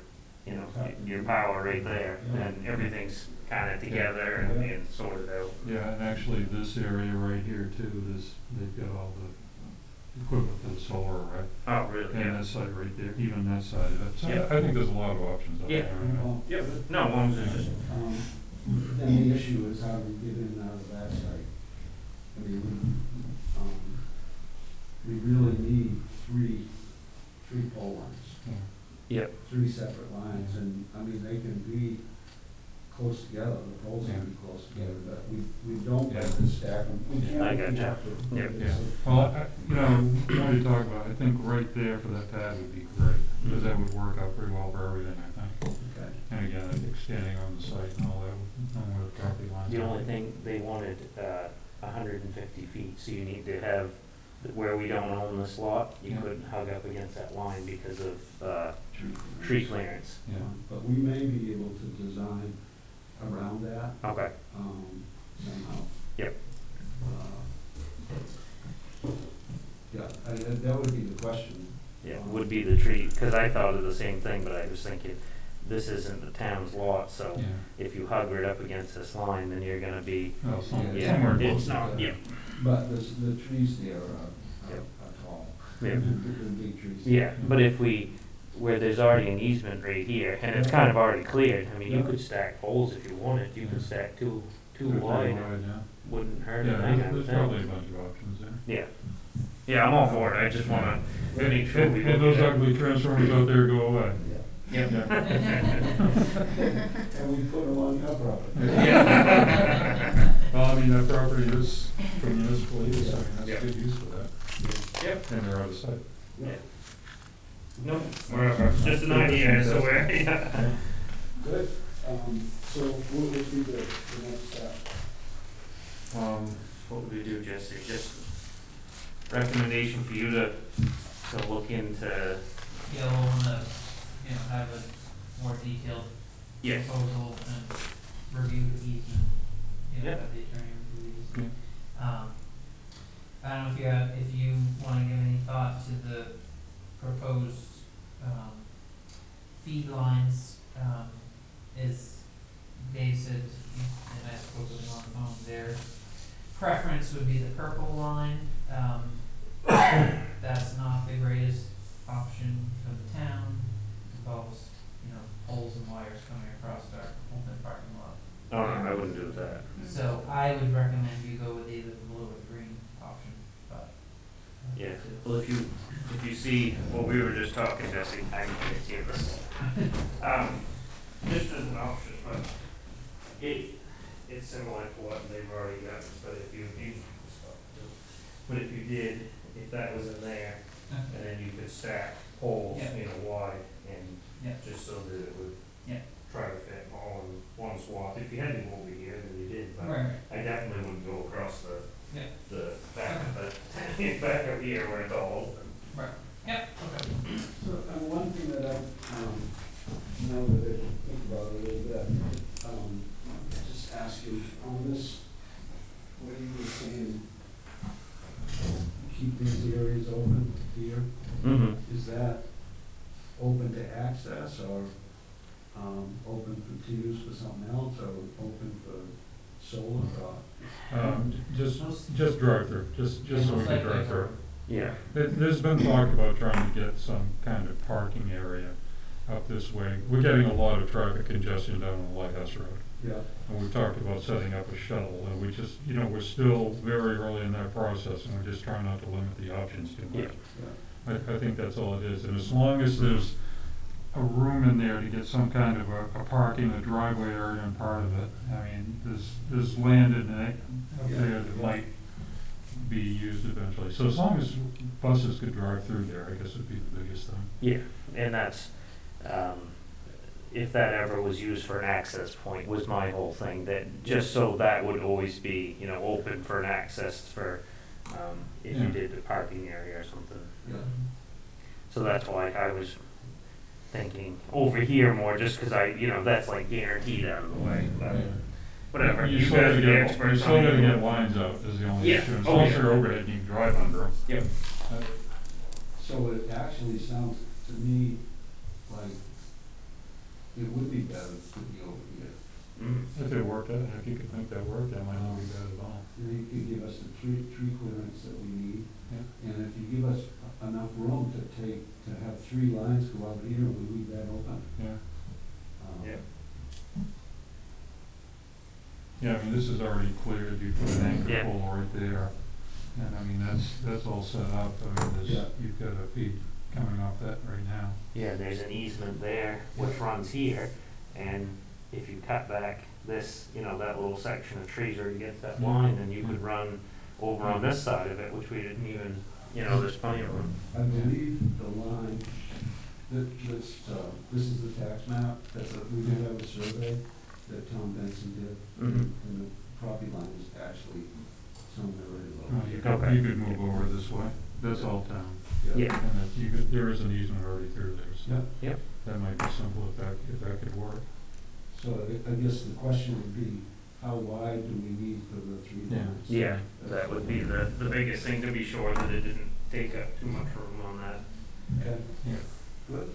A: power right there, then everything's kinda together and sorted out.
C: Yeah, and actually this area right here too, they've got all the equipment for the solar, right?
A: Oh, really?
C: And that side right there, even that side of it. So
A: Yeah.
C: I think there's a lot of options out
A: Yeah.
C: there. Right?
L: Well,
A: Yep, no, as long as it's just,
L: Then the issue is how do we get in and out of that site? I mean, we really need three pole lines,
A: yep,
L: three separate lines, and, I mean, they can be close together, the poles can be close together, but we don't have to stack them. We can't
A: I
L: if we
A: gotcha.
L: have to.
A: Yep.
C: Yeah. Well, when you talk about, I think right there for that pad would be great, because that would work out pretty well for everything, I think.
L: Okay.
C: And again, I think standing on the site and all that, knowing where the property lines are.
A: the only thing, they wanted, 150 feet, so you need to have, where we don't own this lot, you
C: Yeah.
A: couldn't hug up against that line because of,
L: Tree
A: tree clearance.
C: Yeah.
L: But we may be able to design around that,
A: Okay.
L: somehow.
A: Yep.
L: Yeah, that would be the question.
A: Yeah, would be the tree, cause I thought of the same thing, but I was thinking, this isn't the town's lot, so
C: Yeah.
A: if you hug right up against this line, then you're gonna be,
C: Well, somewhere
A: yeah,
C: close
A: it's
C: to
A: not,
C: that.
A: yeah,
L: But the trees there are
A: Yep.
L: tall.
A: Yeah.
L: They're big trees.
A: yeah, but if where there's already an easement right here, and it's kind of already cleared, I mean, you
L: Yeah.
A: could stack poles if you wanted, you could stack two
C: Two or three
A: wide,
C: yeah.
A: wouldn't hurt
C: Yeah,
A: a thing, I would
C: there's
A: think.
C: probably a bunch of options there.
A: Yeah, yeah, I'm all for it, I just wanna make sure we
C: And
A: look
C: those
A: at it.
C: ugly transformers out there go away.
A: Yep.
L: And we put them on your property.
A: Yeah.
C: Well, I mean, that property is for municipal use, I mean,
A: Yeah.
C: that's good use for that.
A: Yep.
C: And they're out of sight.
A: Yeah. No, whatever, just an idea, so we're, yeah.
L: Good, so what would be the next step?
A: What would we do, Jesse? Just recommendation for you to look into,
E: Yeah, we'll wanna, have a more detailed
A: yes,
E: proposal and review the easement,
A: Yeah.
E: have the attorney review the easement. I don't know if you wanna give any thought to the proposed, feed lines, is Dave said, and I spoke with him on the phone, their preference would be the purple line. That's not the greatest option for the town, it involves, poles and wires coming across our open parking lot.
A: Oh, no, I wouldn't do that.
E: So I would recommend you go with either the blue or the green option, but.
A: Yeah, well, if you see what we were just talking, Jesse, I can see this. Just as an option, but it's similar to what they've already got, but if you did, if that was in there, and then you could stack poles,
E: Yeah.
A: wide, and
E: Yeah.
A: just so that it would
E: Yeah.
A: try to fit all in one swath. If you had to go over here, then you did, but
E: Right,
A: I definitely wouldn't go across the back of
E: Okay.
A: the, back of here where it's all open.
E: right, yep, okay.
L: So, one thing that I, now that I think about it a little bit, just ask you, on this, what you were saying, keep these areas open here,
A: Mm-hmm.
L: is that open to access, or, open to use for something else, or open for solar, or?
C: Just drive through, just so we can drive through.
A: Yeah.
C: There's been talk about trying to get some kind of parking area up this way. We're getting a lot of traffic congestion down on the Lighthouse Road.
L: Yeah.
C: And we've talked about setting up a shuttle, and we just, we're still very early in that process, and we're just trying not to limit the options too much.
L: Yeah.
C: I think that's all it is, and as long as there's a room in there to get some kind of a parking, a driveway area and part of it, I mean, there's land in it up there that might be used eventually. So as long as buses could drive through there, I guess would be the biggest thing.
A: Yeah, and that's, if that ever was used for an access point, was my whole thing, that just so that would always be, open for an access for, if you did the parking area or something.
L: Yeah.
A: So that's why I was thinking over here more, just cause that's like guaranteed out of the way, but whatever, you
C: still
A: guys
C: gotta
A: are the
C: get-
A: experts
C: You still
A: on
C: gotta
A: it.
C: get lines out is the only
A: Yeah.
C: issue. As
A: Oh,
C: long as
A: yeah.
C: they're overhead, you can drive under them.
A: Yep.
L: So it actually sounds to me like it would be better to be over here.
A: Mm.
C: If it worked out, if you could make that work, that might not be bad at all.
L: And you could give us the tree clearance that we need.
C: Yeah.
L: And if you give us enough room to have 3 lines go out here, we leave that open.
C: Yeah.
A: Yeah.
C: Yeah, I mean, this is already cleared, you put an anchor
A: Yeah.
C: pole right there, and I mean, that's all set up, I mean,
L: Yeah.
C: you've got a feed coming off that right now.
A: Yeah, there's an easement there which runs here, and if you cut back this, that little section of trees where you get to that line, then you could run over on this side of it, which we didn't even, there's plenty of room.
L: I believe the line, this is the tax map, we did have a survey that Tom Benson did.
A: Mhm.
L: And the property line is actually somewhere really
C: You
L: low.
C: could,
A: Okay.
C: you could move over this way, that's all town,
A: Yeah.
C: and that there is an easement already through there, so.
L: Yeah.
A: Yep.
C: That might be simple if that could work.
L: So I guess the question would be, how wide do we need for the 3
C: Yeah.
L: lines?
A: Yeah, that would be the biggest thing, to be sure that it didn't take up too much room on that.
L: Okay.
C: Yeah.
L: Good.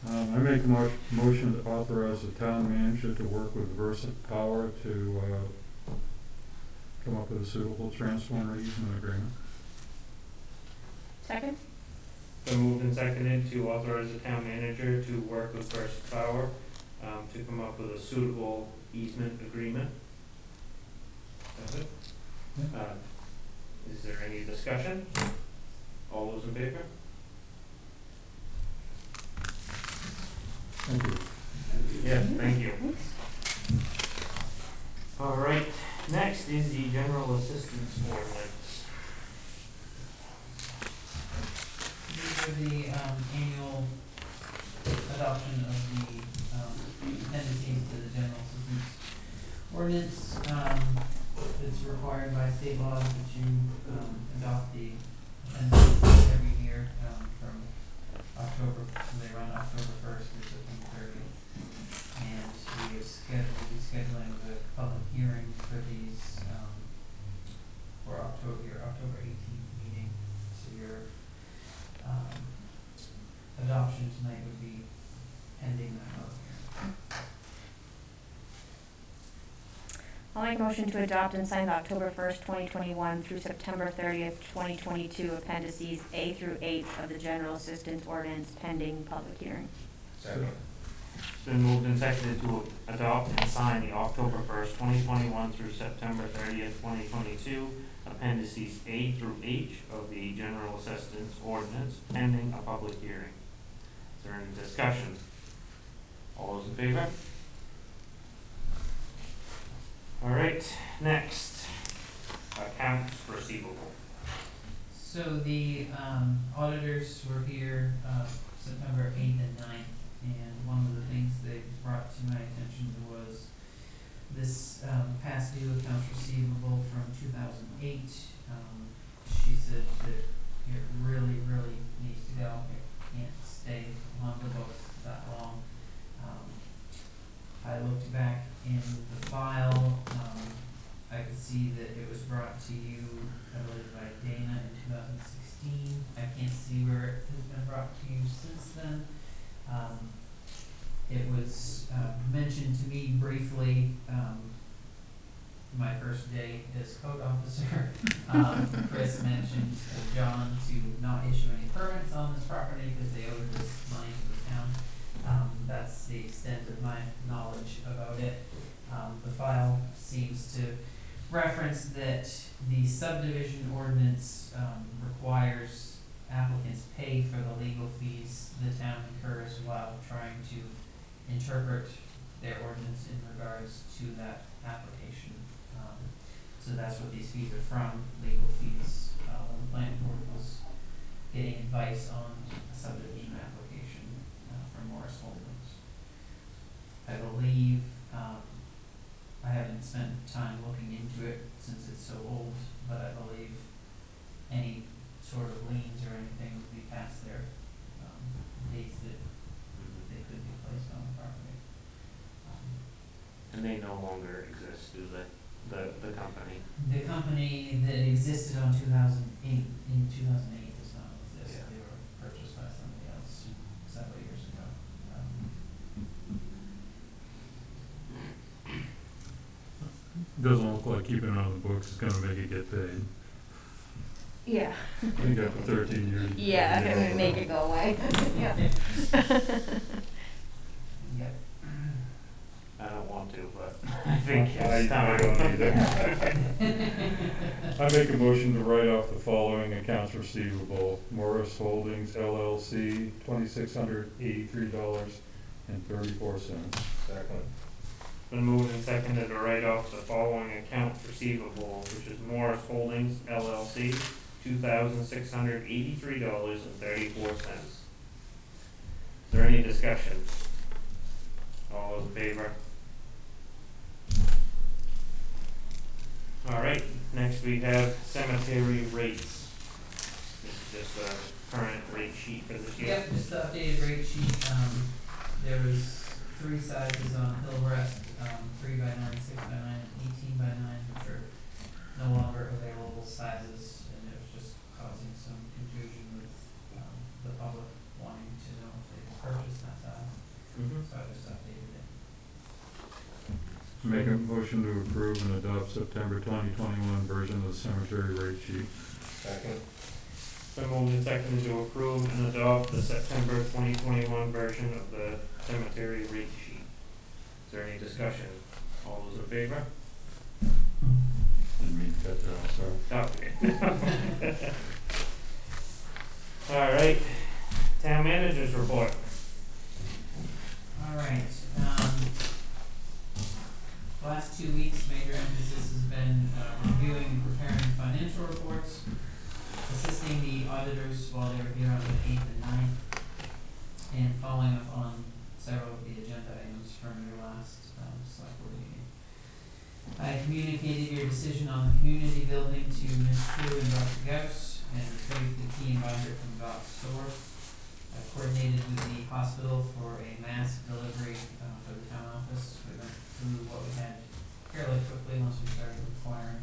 C: I make a motion to authorize the town manager to work with Versant Power to, come up with a suitable transformer easement agreement.
D: Second?
A: So moved and seconded to authorize the town manager to work with First Power, to come up with a suitable easement agreement. That's it? Is there any discussion? All those in favor?
C: Thank you.
A: Yeah, thank you. All right, next is the general assistance ordinance.
E: These are the, annual adoption of the, appendices to the general assistance ordinance. It's required by state law that you, adopt the appendices every year.
D: make a motion to adopt and sign the October 1st, 2021 through September 30th, 2022 appendices A through H of the General Assistance Ordinance pending public hearing.
B: Second.
A: It's been moved and seconded to adopt and sign the October 1st, 2021 through September 30th, 2022 appendices A through H of the General Assistance Ordinance pending a public hearing. Is there any discussion? All those in favor? All right, next, accounts receivable.
E: So the auditors were here September 8th and 9th, and one of the things they brought to my attention was this past due accounts receivable from 2008. She said that it really, really needs to go. It can't stay on the books that long. I looked back in the file. I could see that it was brought to you, I believe, by Dana in 2016. I can't see where it has been brought to you since then. It was mentioned to me briefly my first day as code officer. Chris mentioned John to not issue any permits on this property because they owed this money to the town. That's the extent of my knowledge about it. The file seems to reference that the subdivision ordinance requires applicants pay for the legal fees the town incurs while trying to interpret their ordinance in regards to that application. So that's what these fees are from, legal fees, when the planning board was getting advice on a subdivision application for Morris Holdings. I believe, I haven't spent time looking into it since it's so old, but I believe any sort of liens or anything would be past their dates that they could be placed on the property.
A: And they no longer exist, do they? The company?
E: The company that existed on 2008, in 2008 does not exist.
A: Yeah.
E: They were purchased by somebody else several years ago.
C: Doesn't look like keeping it on the books is gonna make it get paid.
D: Yeah.
C: I think after 13 years.
D: Yeah, I'm gonna make it go away. Yeah.
E: Yep.
A: I don't want to, but I think
C: I
A: it's time.
C: don't either. I make a motion to write off the following accounts receivable. Morris Holdings LLC, $2,683.34.
B: Second.
A: Been moved and seconded to write off the following accounts receivable, which is Morris Holdings LLC, $2,683.34. Is there any discussion? All those in favor? All right, next we have cemetery rates. This is just a current rate sheet for this year.
E: Yep, just the updated rate sheet. There was 3 sizes on Hillrest, 3 by 9, 6 by 9, and 18 by 9, which are no longer available sizes, and it was just causing some confusion with the public wanting to know if they could purchase that size. So I just updated it.
C: Make a motion to approve and adopt September 2021 version of the cemetery rate sheet.
B: Second.
A: Been moved and seconded to approve and adopt the September 2021 version of the cemetery rate sheet. Is there any discussion? All those in favor?
C: Didn't mean to cut that off, sorry.
A: Okay. All right, town managers report.
E: All right. Last 2 weeks, major emphasis has been reviewing and preparing financial reports, assisting the auditors while they were here on the 8th and 9th, and following up on several of the agenda items from your last select board meeting. I communicated your decision on the community building to Ms. True and Dr. Gauss, and retrieved the key and binder from Doc's store. I coordinated with the hospital for a mask delivery for the town office. We went through what we had fairly quickly once we started requiring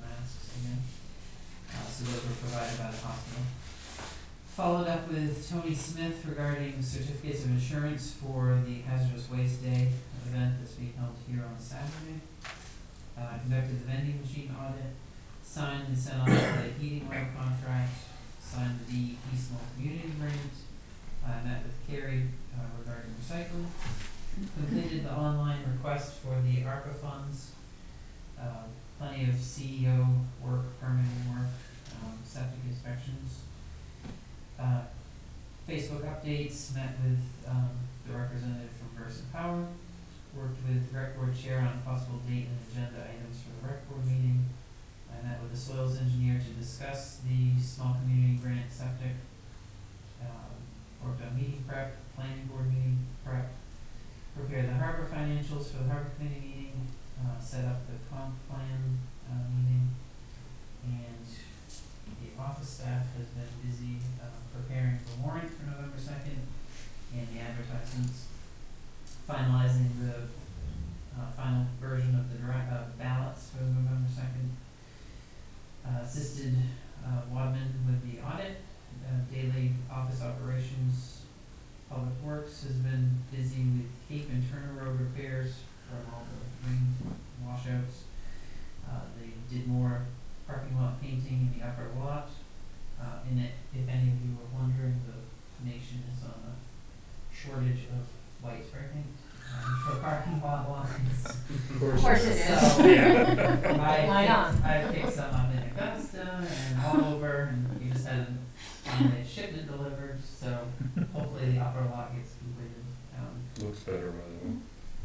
E: masks again. So those were provided by the hospital. Followed up with Tony Smith regarding certificates of insurance for the Hazardous Waste Day event that's being held here on Saturday. conducted the vending machine audit, signed and sent off the heating oil contract, signed the DEP small community grant, met with Carrie regarding recycling, completed the online request for the ARPA funds, plenty of CEO work, permitting work, septic inspections, Facebook updates, met with the representative from Versant Power, worked with rec board chair on possible date and agenda items for the rec board meeting. I met with the soils engineer to discuss the small community grant septic. Worked on meeting prep, planning board meeting prep, prepared the harbor financials for the harbor committee meeting, set up the comp plan meeting, and the office staff has been busy preparing the warrant for November 2nd and the advertisements, finalizing the final version of the ballots for November 2nd, assisted Wadman with the audit, daily office operations. Public Works has been busy with Cape and Turner Road repairs from all the rain washouts. They did more parking lot painting in the upper lot. In it, if any of you were wondering, the nation is on a shortage of white spray paint for parking lot lines.
D: Of course it is.
E: So,
D: Why not?
E: I picked some up in Augusta and all over, and we just had a shipment delivered, so hopefully the upper lot gets completed.
C: Looks better, by the way.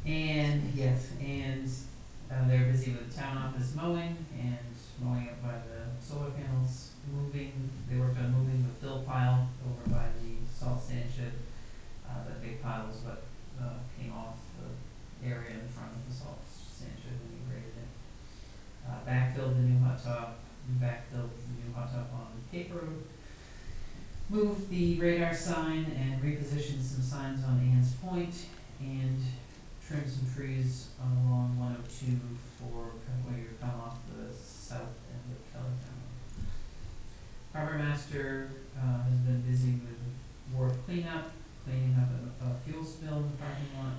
E: And yes, and they're busy with the town office mowing and mowing up by the solar panels, they worked on moving the fill pile over by the salt sand shed. That big pile was what came off the area in front of the salt sand shed when we graded it. Backfilled the new hot top, on Cape Road. Moved the radar sign and repositioned some signs on Ann's Point, and trimmed some trees along 102 for where you come off the south end of Kellytown. Harbor Master has been busy with wharf cleanup, cleaning up a fuel spill in the parking lot.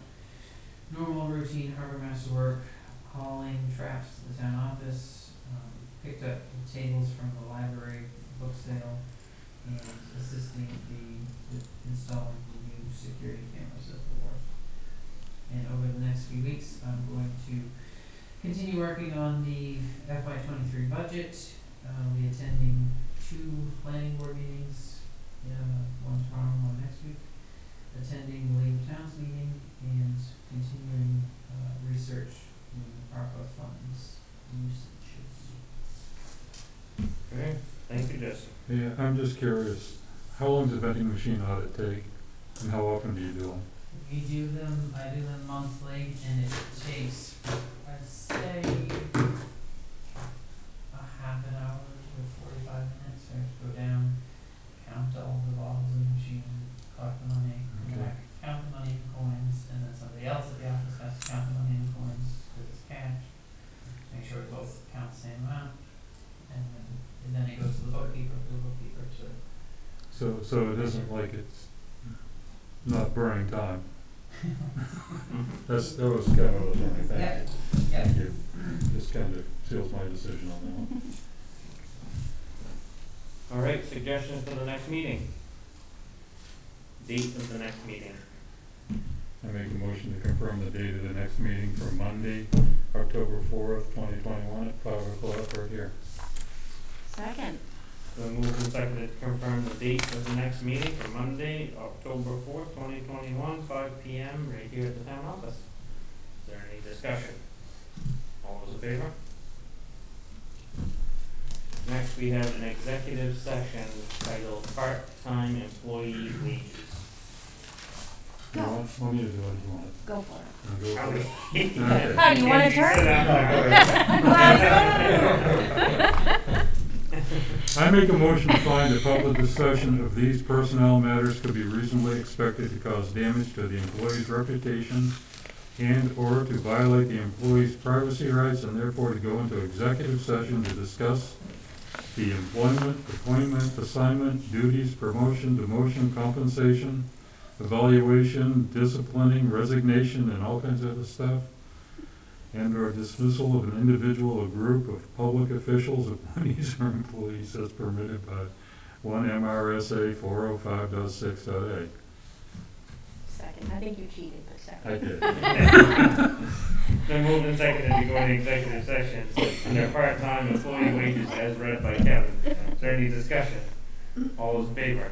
E: Normal routine Harbor Master work, hauling traps to the town office, picked up the tables from the library book sale, and assisting with installing the new security cameras at the wharf. And over the next few weeks, I'm going to continue working on the FY23 budget. I'll be attending 2 planning board meetings, one tomorrow, one next week, attending the League of Towns meeting, and continuing research in ARPA funds usages.
A: Okay, thank you, Jesse.
C: Yeah, I'm just curious, how long does a vending machine audit take, and how often do you do them?
E: I do them monthly, and it takes, I'd say, a half an hour to 45 minutes. I have to go down, count all the bottles in the machine, collect the money, come back, count the money in coins, and then somebody else at the office has to count the money in coins, because it's cash. Make sure we both count the same amount, and then it goes to the bookkeeper for the bookkeeper to.
C: So it isn't like it's not burning time. That was kind of what I was wondering, thank you.
E: Yeah.
C: Thank you. Just kind of seals my decision on that one.
A: All right, suggestions for the next meeting? Date of the next meeting.
C: I make a motion to confirm the date of the next meeting for Monday, October 4th, 2021 at 5 o'clock right here.
D: Second.
A: So moved and seconded to confirm the date of the next meeting for Monday, October 4th, 2021, 5 p.m. right here at the town office. Is there any discussion? All those in favor? Next, we have an executive session titled Part-Time Employee Wages.
C: You want me to do it if you want it?
D: Go for it.
C: You wanna go for it?
A: Okay.
D: How do you want to turn?
C: I make a motion to find a public discussion of these personnel matters could be reasonably expected to cause damage to the employee's reputation and/or to violate the employee's privacy rights, and therefore to go into executive session to discuss the employment, appointment, assignment, duties, promotion, demotion, compensation, evaluation, disciplining, resignation, and all kinds of other stuff. and/or dismissal of an individual or group of public officials, appointees, or employees as permitted by 1 MRSA 405.6.a.
D: Second, I think you cheated, but second.
C: I did.
A: Then moved and seconded to go into executive session under part-time employee wages as read by Kevin. Is there any discussion? All those in favor?